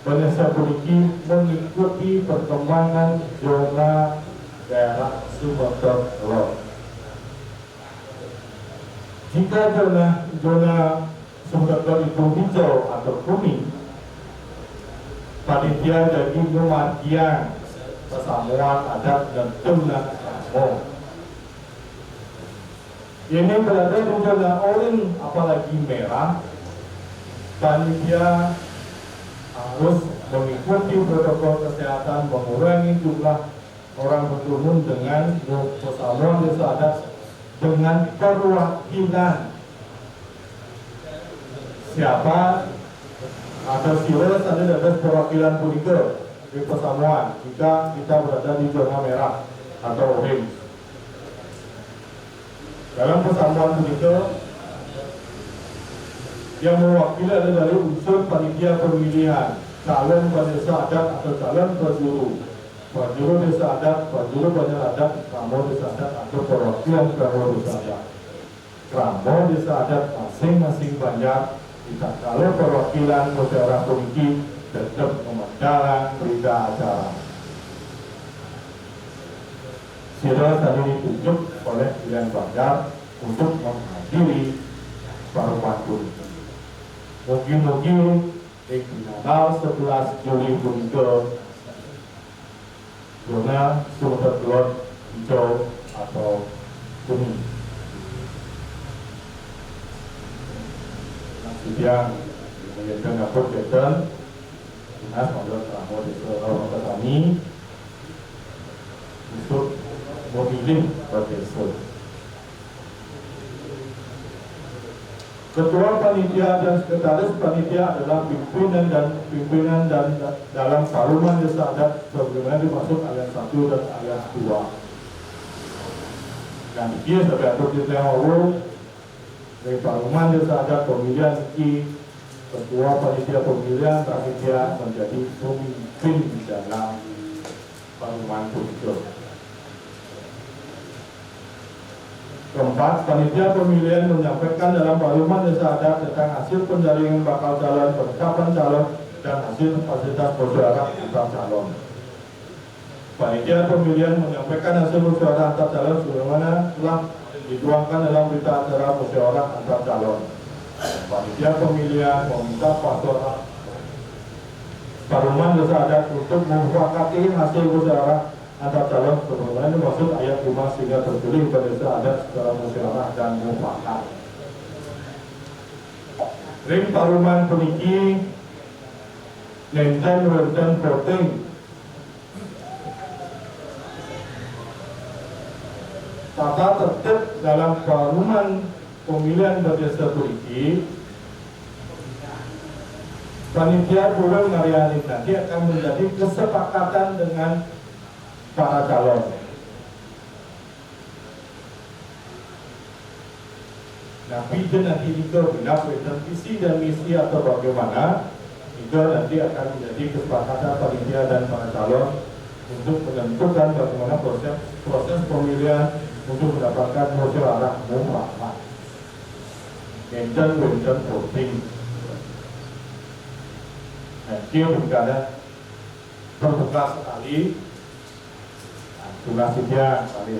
Indonesia Poliki mengikuti perkembangan zona daerah Sumatera Barat. Jika zona Sumatera Barat itu hijau atau kuning, panitia jadi Muhammadiyah, Persamuan Adat dan Tunas Agama. Ini berada di zona oranye apalagi merah, panitia harus mengikuti protokol kesehatan, mengurangi jumlah orang berkerumun dengan persamuan desa adat dengan perwakilan siapa atau sila ada perwakilan punika di persamuan jika kita berada di zona merah atau orange. Dalam persamuan punika yang mewakili ada dari unsur panitia pemilihan, calon desa adat atau calon prajuru desa adat, prajuru banyak adat, kramo desa adat atau perwakilan kramo desa adat. Kramo desa adat masing-masing banyak, kita kalau perwakilan musyawarah komiti tetap memandalan berita acara. Sila tadi ditunjuk oleh pilihan Banjar untuk menghadiri paruman komiti. Mungkin di tanggal 11 Juli ke zona Sumatera Barat hijau atau kuning. Yang menjadikan dapur kegiatan dinas modal Kramo desa orang petani untuk memilih desa. Ketua panitia dan sekretaris panitia adalah pimpinan dan dalam paruman desa adat sebagaimana dimaksud ayat 1 dan ayat 2. Dan dia sebagai atur di Tengah dari paruman desa adat pemilihan ketua panitia pemilihan panitia menjadi pemimpin di dalam paruman itu. Keempat, panitia pemilihan menyampaikan dalam paruman desa adat tentang hasil penjaringan bakal calon, penetapan calon, dan hasil fasilitas musyawarah antar calon. Panitia pemilihan menyampaikan hasil musyawarah antar calon sebagaimana telah dituangkan dalam berita acara musyawarah antar calon. Panitia pemilihan meminta paruman desa adat untuk memufakati hasil musyawarah antar calon sebagaimana dimaksud ayat 5 sehingga terpilih pada desa adat secara musyawarah dan mufakat. Ring paruman puniki nenten voting tata tertib dalam paruman pemilihan berdesa puniki. Panitia bulan ngariani nanti akan menjadi kesepakatan dengan para calon. Nah, pijat nanti itu bina visi dan misi atau bagaimana itu nanti akan menjadi kesepakatan panitia dan para calon untuk menentukan bagaimana proses pemilihan untuk mendapatkan musyawarah mufakat. Enten voting. Nah, dia berkata terbuka sekali. Tugas dia kali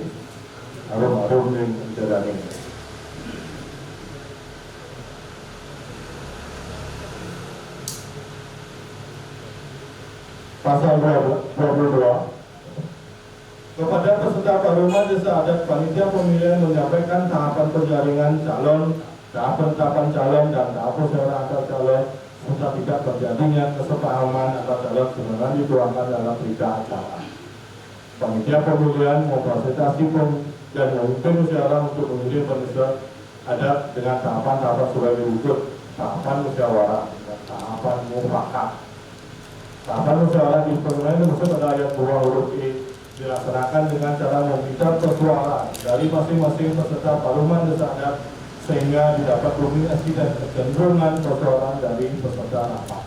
harum yang menjalani. Pasal 22. Kepada peserta paruman desa adat panitia pemilihan menyampaikan tahapan penjaringan calon, tahapan calon dan tahap musyawarah antar calon serta tidak terjadinya kesepahaman antar calon sebagaimana dituangkan dalam berita acara. Panitia pemilihan memfasilitasi dan memimpin musyawarah untuk memilih peserta adat dengan tahapan-tahapan sebagai berikut: tahapan musyawarah dan tahapan mufakat. Tahapan musyawarah di pemilihan dimaksud pada ayat 2 huruf E dilaksanakan dengan cara meminta persuaraan dari masing-masing peserta paruman desa adat sehingga didapat dominasi dan kecenderungan persuaraan dari peserta rapat.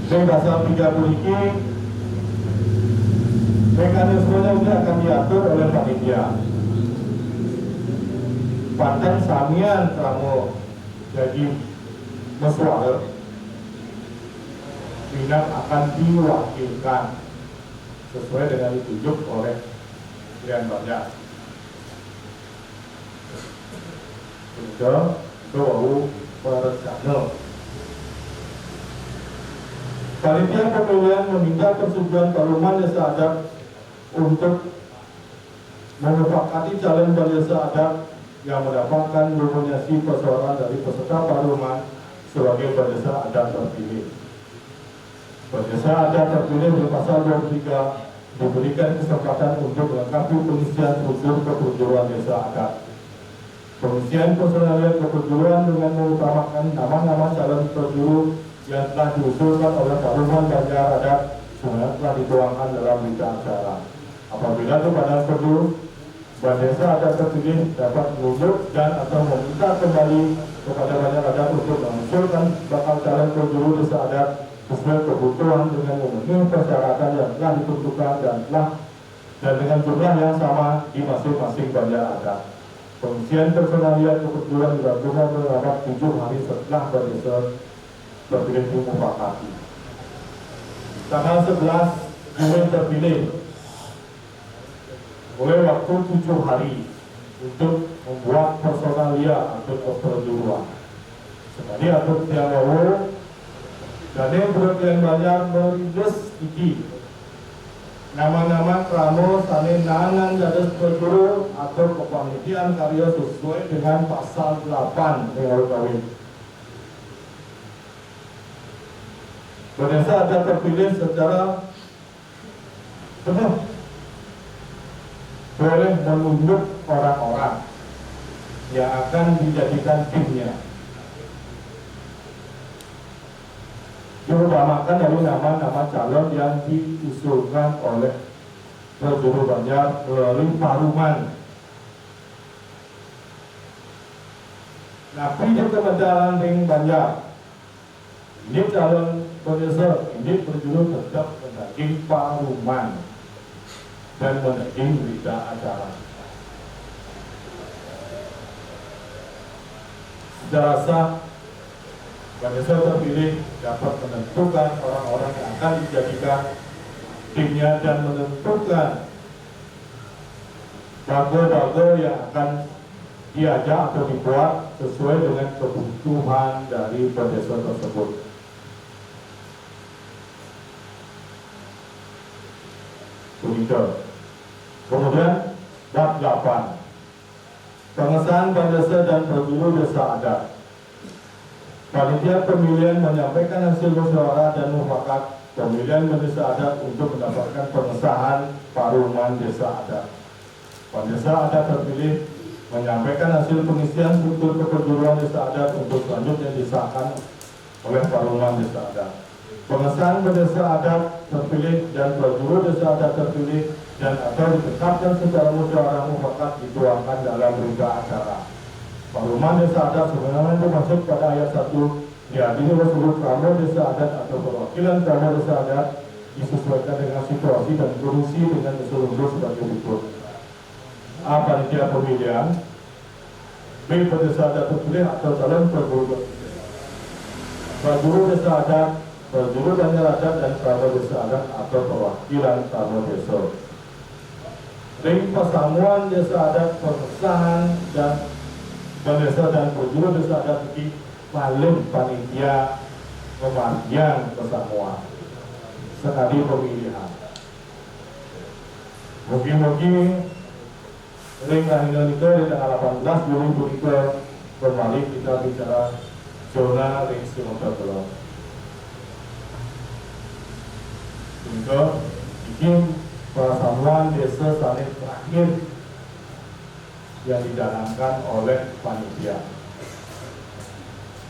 Di pasal 30 ini mekanismenya ini akan diatur oleh panitia. Panten samian kamu jadi musyawarah minat akan diwakilkan sesuai dengan ditunjuk oleh pilihan banyak. Itu baru perencana. Panitia pemilihan meminta persetujuan Parlemen Desa Adat untuk menyepakati calon desa adat yang mendapatkan nominasi perseorangan dari peserta Parlemen sebagai desa adat terpilih. Desa adat terpilih di pasal 23 diberikan kesempatan untuk melengkapi pengisian struktur kepenjuruan desa adat. Pengisian personaliat kepenjuruan dengan mengutamakan nama-nama calon penjuru yang telah diusulkan oleh Parlemen Banjar Adat sebenarnya telah dituangkan dalam berita acara. Apabila kepada penjuru desa adat terpilih dapat menunjuk dan atau meminta kembali kepada Banjar Adat untuk mengusulkan bakal calon penjuru desa adat sesuai kebutuhan dengan memenuhi persyaratan yang telah ditentukan dan dengan jumlah yang sama di masing-masing Banjar Adat. Pengisian personaliat kepenjuruan dilakukan terhadap 7 hari setelah desa terpilih dimufakati. Tanggal 11 Juli terpilih oleh waktu 7 hari untuk membuat personalia atau kepenjuruan. Sekali atau tiang lalu dan yang berpilihan banyak merilis iki nama-nama kramo sane nanan dados penjuru atau kepanitiaan karya sesuai dengan pasal 8 RUKW. Desa adat terpilih secara penuh boleh menunjuk orang-orang yang akan dijadikan timnya. Diutamakan dari nama-nama calon yang diusulkan oleh penjuru Banjar melalui Parlemen. Nah, di Kementerian Ring Banjar, ini calon penjuru ini penjuru tetap mendaging Parlemen dan mendaging berita acara. Secara sah, desa terpilih dapat menentukan orang-orang yang akan dijadikan timnya dan menentukan bago-bago yang akan diajak atau dibuat sesuai dengan kebutuhan dari desa tersebut. Begitu. Kemudian bab 8, pengesahan desa dan penjuru desa adat. Panitia pemilihan menyampaikan hasil musyawarah dan mufakat pemilihan desa adat untuk mendapatkan pengesahan Parlemen Desa Adat. Desa adat terpilih menyampaikan hasil pengisian struktur kepenjuruan desa adat untuk selanjutnya disahkan oleh Parlemen Desa Adat. Pengesahan desa adat terpilih dan penjuru desa adat terpilih dan atau ditetapkan secara musyawarah mufakat dituangkan dalam berita acara. Parlemen Desa Adat sebenarnya itu masuk pada ayat 1 dihadiri oleh seluruh kramo desa adat atau perwakilan kramo desa adat disesuaikan dengan situasi dan kondisi dengan unsur-unsur sebagai berikut. A. Panitia pemilihan. B. Desa adat terpilih atau calon penjuru desa adat, penjuru Banjar Adat dan kramo desa adat atau perwakilan kramo desa. Ring Pasamuan Desa Adat pengesahan dan desa dan penjuru desa adat ini paling panitia pemandian Pasamuan sekali pemilihan. Mungkin ring Rahinan itu di tanggal 18 Juli berikut kembali kita bicara zona ring Sumatera Barat. Untuk bikin Pasamuan desa saling terakhir yang dijalankan oleh panitia.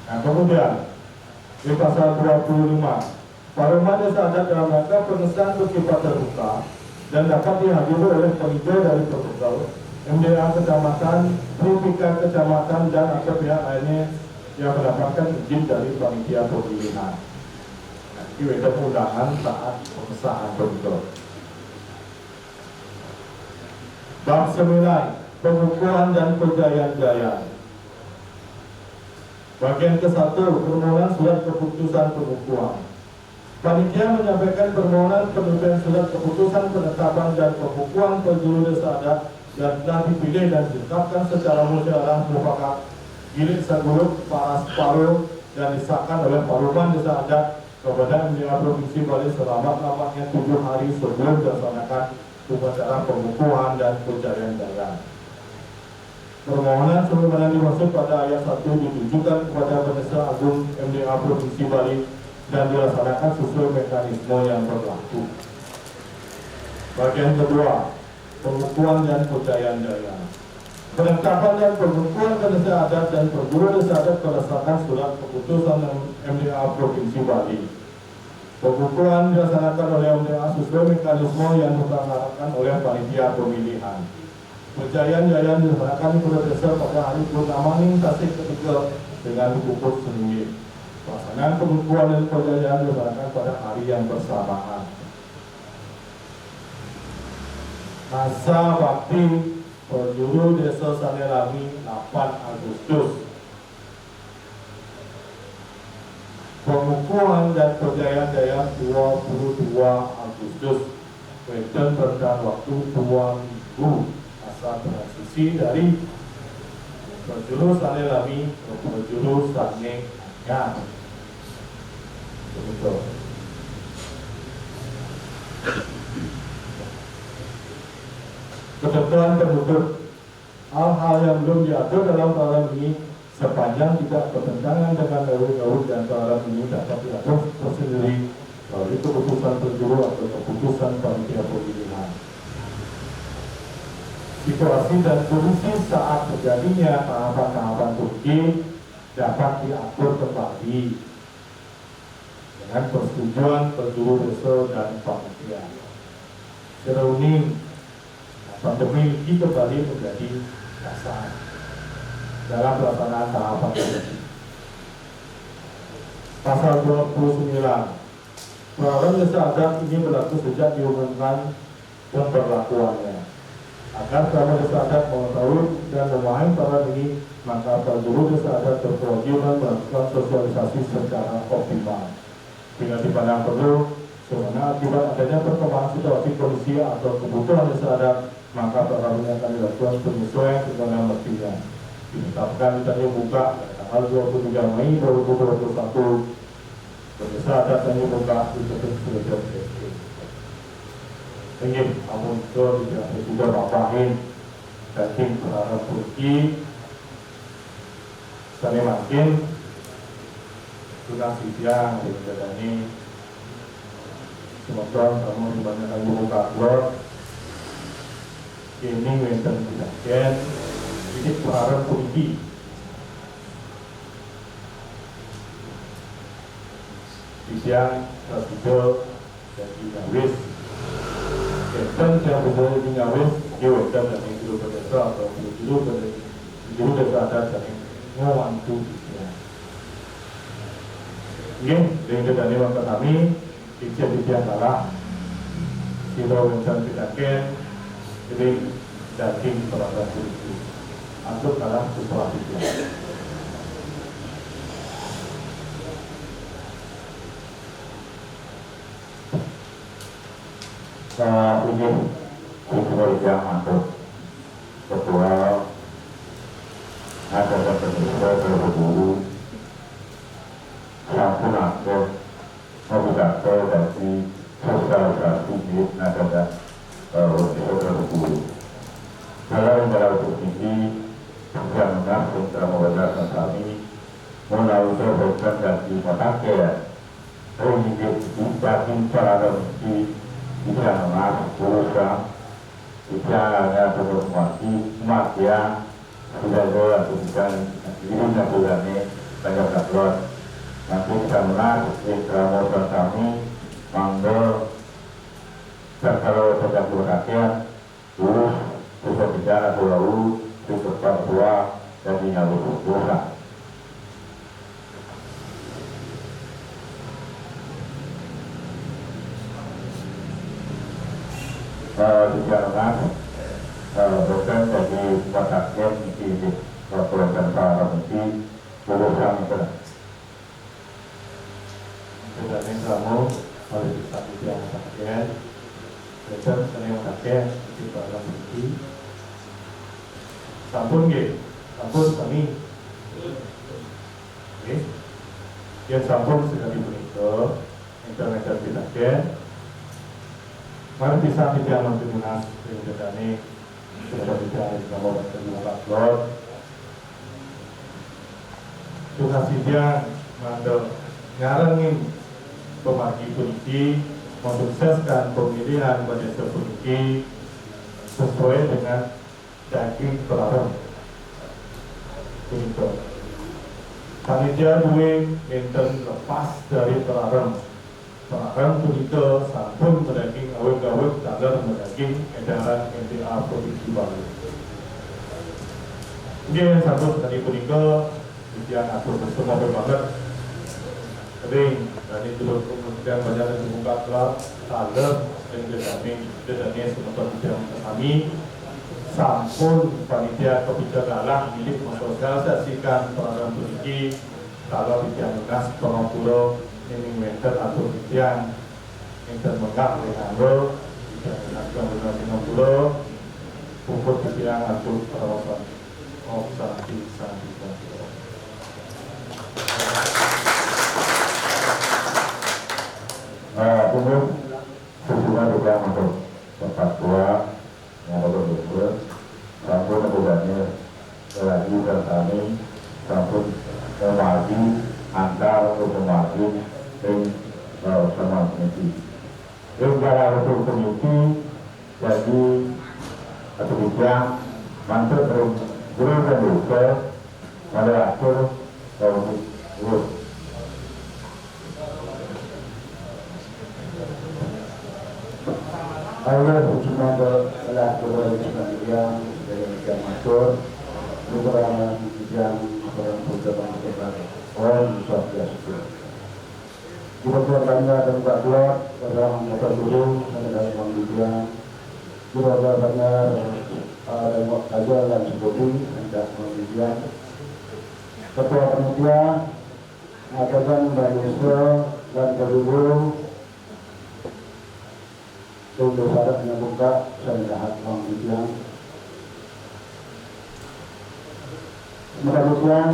Nah, kemudian di pasal 25, Parlemen Desa Adat dalam rangka pengesahan bersifat terbuka dan dapat dihadiri oleh panitia dari proposal MDA kecamatan, Tripika kecamatan dan atau pihak lainnya yang mendapatkan izin dari panitia pemilihan. Nah, ini undangan saat pengesahan betul. Bab 9, pengukuhan dan penjayaan-jayaan. Bagian ke-1, permohonan surat keputusan pengukuhan. Panitia menyampaikan permohonan penerbitan surat keputusan penetapan dan pembukuan penjuru desa adat yang telah dipilih dan ditetapkan secara musyawarah mufakat Gilir Saguluk Paras Paro dan disahkan oleh Paruman Desa Adat kepada MDA Provinsi Bali selama-lamanya 7 hari sebelum dilaksanakan upacara pembukuan dan pencarian jalan. Permohonan sebagaimana dimaksud pada ayat 1 ditujukan kepada Pendeta Agung MDA Provinsi Bali dan dilaksanakan sesuai mekanisme yang berlaku. Bagian kedua, pembukuan dan pencarian jalan. Penetapan dan pembukuan desa adat dan perguru desa adat berdasarkan surat keputusan MDA Provinsi Bali. Pembukuan dilaksanakan oleh MDA sesuai mekanisme yang dilaksanakan oleh panitia pemilihan. Pencarian jalan dilaksanakan di Kota Desa pada hari purnama ning tasik ketiga dengan pupuk sendiri. Pelaksanaan pembukuan dan pencarian dilaksanakan pada hari yang bersamaan. Masa bakti penjuru Desa Sanelami 8 Agustus. Pembukuan dan pencarian jalan 22 Agustus. Weton tentang waktu 2 minggu. Masa transisi dari penjuru Sanelami ke penjuru Sanengan. Betul. Ketentuan penutup. Hal-hal yang belum diatur dalam peraturan ini sepanjang tidak bertentangan dengan gaul dan peraturan ini dapat diatur tersendiri melalui keputusan penjuru atau keputusan panitia pemilihan. Situasi dan kondisi saat terjadinya tahapan-tahapan Turki dapat diatur kembali dengan persetujuan penjuru desa dan panitia. Serauning pandemi ini kembali menjadi dasar dalam pelaksanaan tahapan ini. Pasal 29 peraturan desa adat ini berlaku sejak diumumkan pemberlakuannya. Agar kerabat desa adat mengetahui dan memahami peraturan ini, maka penjuru desa adat berkewajiban melakukan sosialisasi secara optimal. Bila dipandang perlu, sebenarnya akibat adanya perkembangan situasi kondisi atau kebutuhan desa adat, maka peraturan akan dilakukan penyesuaian segala mestinya. Ditetapkan ditanya buka tanggal 23 Mei 2021. Desa adat tanya buka ditutup sebagai ingin namun itu tidak juga bapahin dan tim berharap Turki sani makin sudah siang di negara ini. Semoga kamu dibanyak lagi buka keluar ini wenten tidak ken ini berharap Turki di siang tertidur dan tidak wis dan yang berada di Ngawes, dia wajar dan yang dulu berdesa atau dulu berdesa adat dan yang ngawantu. Ini dengan dari waktu kami, ijazah kalah, silo wencan pidaken, jadi daging perangkat itu, untuk kalah sesuatu itu. Ini yang masuk ketua ada pemirsa berburu sampun aktif mobilitas dari sosialisasi di ada berburu. Kalau yang dalam ini yang mengaku telah membacakan kami melalui perbaikan dan dipakai ingin dibagi cara di bisa mengaku berusaha bisa ada berformasi umat yang sudah doa tujuan ini bulannya banyak kabar nanti bisa mengaku di kami manggil kalau sedang berkaitan lurus bisa bicara dulu di tempat tua dan dinyalur dosa. Dijalankan bukan dari wataknya di peraturan para menteri urusan itu. Sudah kamu oleh satu yang bagian belajar yang bagian di dalam ini sampun kami yang sampun sekali berikut internet bagian mari bisa kita menjelaskan yang kedani sudah bicara di nomor telefon tugas dia mandor ngarengin pemagi puniki mensukseskan pemilihan manusia puniki sesuai dengan daging pelarang itu panitia duwe enten lepas dari pelarang puniki sampun mendaging awet-awet standar mendaging edaran NTA Provinsi Bali ini sampun tadi puniki yang atur bersama berbakat kering dan itu kemudian banyak yang dibuka kelab tanda dan dedami sementara yang kami sampun panitia kebijakan milik mensosialisasikan program puniki kalau bidian lunas pengopulo ini meter atau bidian meter megah dengan lo bidian lunas pengopulo pupuk bidian atau perawasan santi untuk sejumlah juga untuk tempat tua yang ada berbuat sampun kemudiannya lagi dan kami sampun memagi antar untuk memagi sama komisi para untuk komisi jadi atau bidang mantul guru dan dosa pada akhir guru Allah berjumpa telah berjumpa yang dari matur beberapa yang orang berjumpa dengan orang biasa. Kita bertanya dan berdoa orang motor dulu dan orang juga. Kita bertanya dan aja dan seperti hendak mengujian. Ketua panitia mengatakan Indonesia dan kedua untuk syarat membuka saya lihat pengujian. Kemudian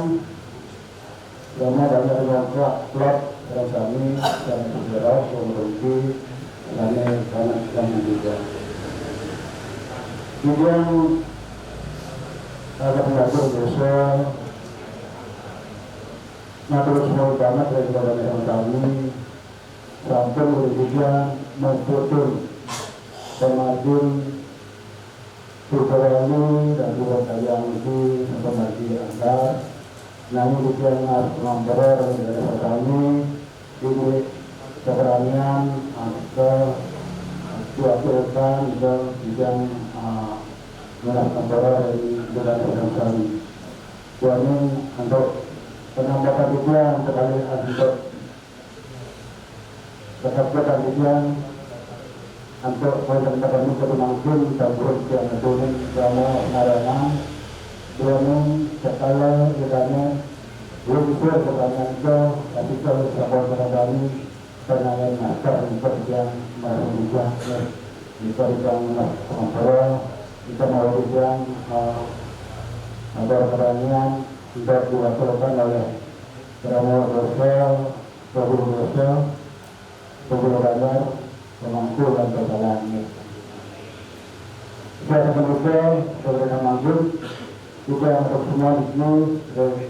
karena banyak yang plot dalam kami dan sejarah memiliki banyak yang juga. Kemudian ada pengatur desa, ngatur semua banget dari badan kami sampai kemudian memfoto semakin tutorialnya dan tutorial itu semakin angkat. Namun kita harus memperoleh dari kami ini keberanian atau diaturkan dan bidang melakukan dari kami. Kami untuk penambahan juga sekali untuk tetapkan juga untuk menentukan kemenangan dan berusaha menurun selama narangan belum sekala kita belum bisa pertanyaan itu tapi kalau sahabat menandani penangan masyarakat untuk yang merugikan diberikan pengampara kita merugikan ada pertanyaan tidak diwakilkan oleh Pramono Dosa, Prabowo Dosa, Prabowo Bandar, pemangku dan perjalanan. Saya kemudian saudara Manggul juga untuk semua di sini dari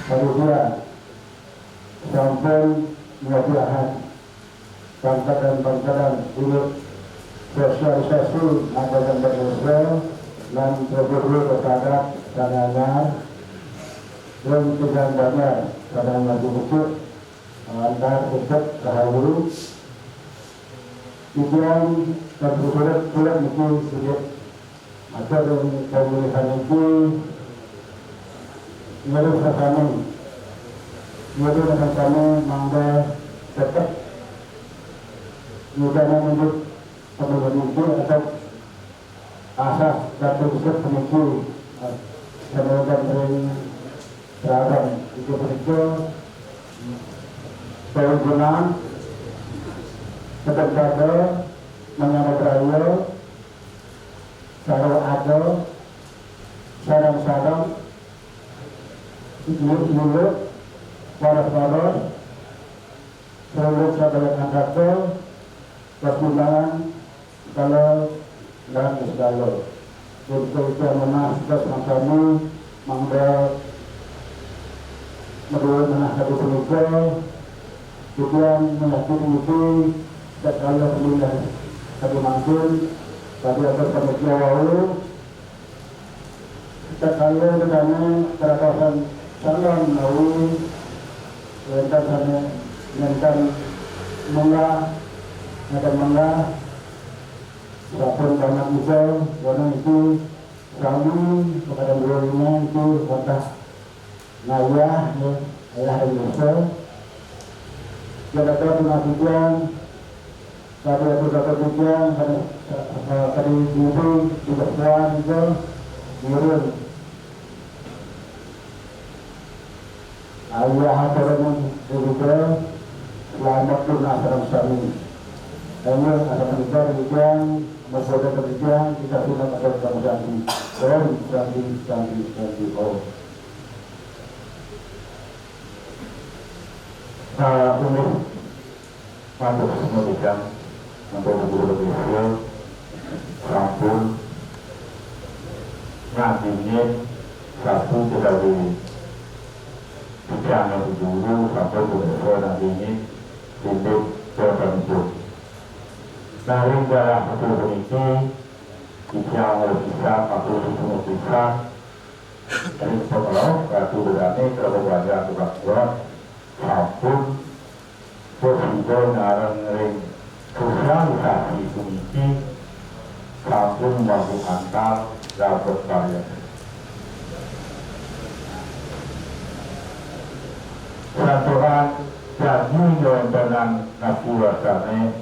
Malaysia sampai mudah-mudahan bangsa dan dulu sosialisasi angkatan berdosa dan berdoa kepada tangangan dan dengan banyak kadang lagi buku antar tetap dahulu tujuan dan surat itu sedikit ada yang pemilihan itu menurut kami mangga tetap mudah menurut pemilihan itu atau asas dan prinsip penipu semoga terhadap itu Keuntungan Ketentuan Menyambut raya Sarau ado Sarang-sarang Ilu-ilu Waras-waras Seluruh sahabat angkata Pertimbangan Kalau dan segala untuk itu menasihkan kami mangga menurut menasihkan penuga kemudian meyakini itu sekali pemilihan satu mangkul tadi atas panitia lalu sekali dengan keratasan salam lalu rentan sana rentan menggah walaupun banyak juga warna itu kami kepada beliaunya itu kata ngayah ya ayah Indonesia kita pengajian tadi aku dapat ujian tadi itu tidak kuat itu turun ayah turun juga selamat pun asal sami Ayo, ada kita demikian, masyarakat demikian, kita sudah ada janji, janji, oh. Ini masuk memberikan untuk berburu sampun, nantinya satu tidak di bidang yang dulu sampai berburu nantinya untuk terbentuk. Dari dalam betul ini yang bisa atau semua bisa dari sekolah atau berani kalau belajar tukang buat sampun sehingga narang ring sosialisasi kunci sampun mampu antar dapat karya. Satuan jadi dengan nafsu rasanya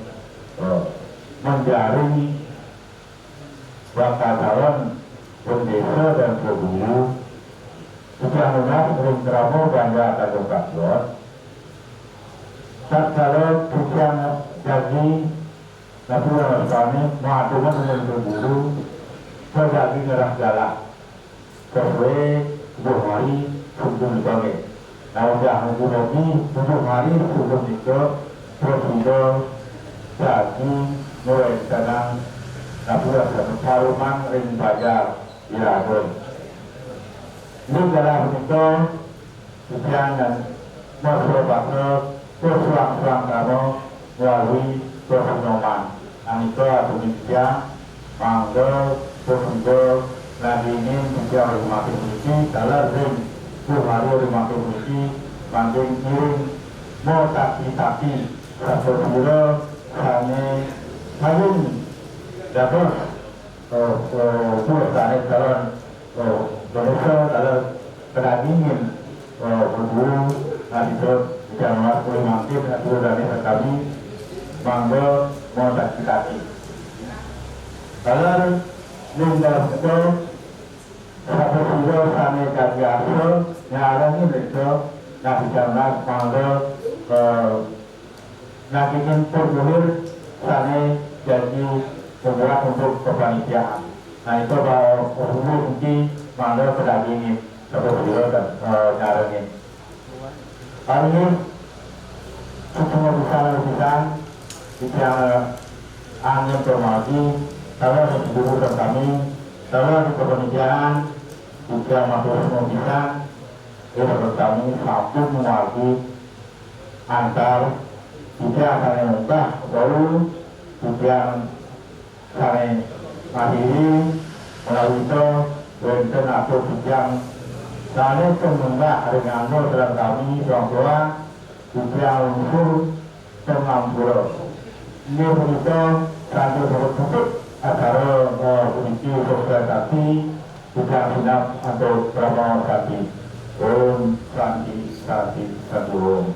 menjaring bakal calon pendesa dan pemburu sudah menak ring tramo ganda atau kasut saat calon bukan jadi natural kami mengaturkan dengan pemburu terjadi ngerah jalan sesuai 7 hari sebelum dipanggil nah udah minggu lagi 7 hari sebelum itu prosedur jadi mulai sekarang Napura Saruman ring bajar Iragun ini dalam bentuk ujian dan masyarakat persuang-suang kamu melalui persunoman Anika Tumisya Mangga Persudo lagi ini juga rumah kunci dalam ring Buharu rumah kunci Manding kiring mau tapi satu kilo hanya hayun dapat buat calon Indonesia dalam kedagingin berburu itu jangan boleh mangkir atau dari kami mangga mau kaki kalau dalam itu satu kilo hanya kaki asal nyaranya itu nasi jangan mangga nakikin formulir sana jadi pembuat untuk kepanitiaan. Nah itu kalau formulir mungkin mana pedagingin seperti dan nyarengin. Hari ini semua bisa kita angin termati kalau di guru dan kami kalau di kepanitiaan juga masuk semua bisa itu kami satu mewakili antar juga saling membah baru kemudian saling akhiri melalui itu benten atau bidang saling membah dengan dalam kami bahwa juga unsur pengampura ini begitu satu bentuk acara kunci sosialisasi juga sinap atau promo tadi Om Santi Santi Santi Om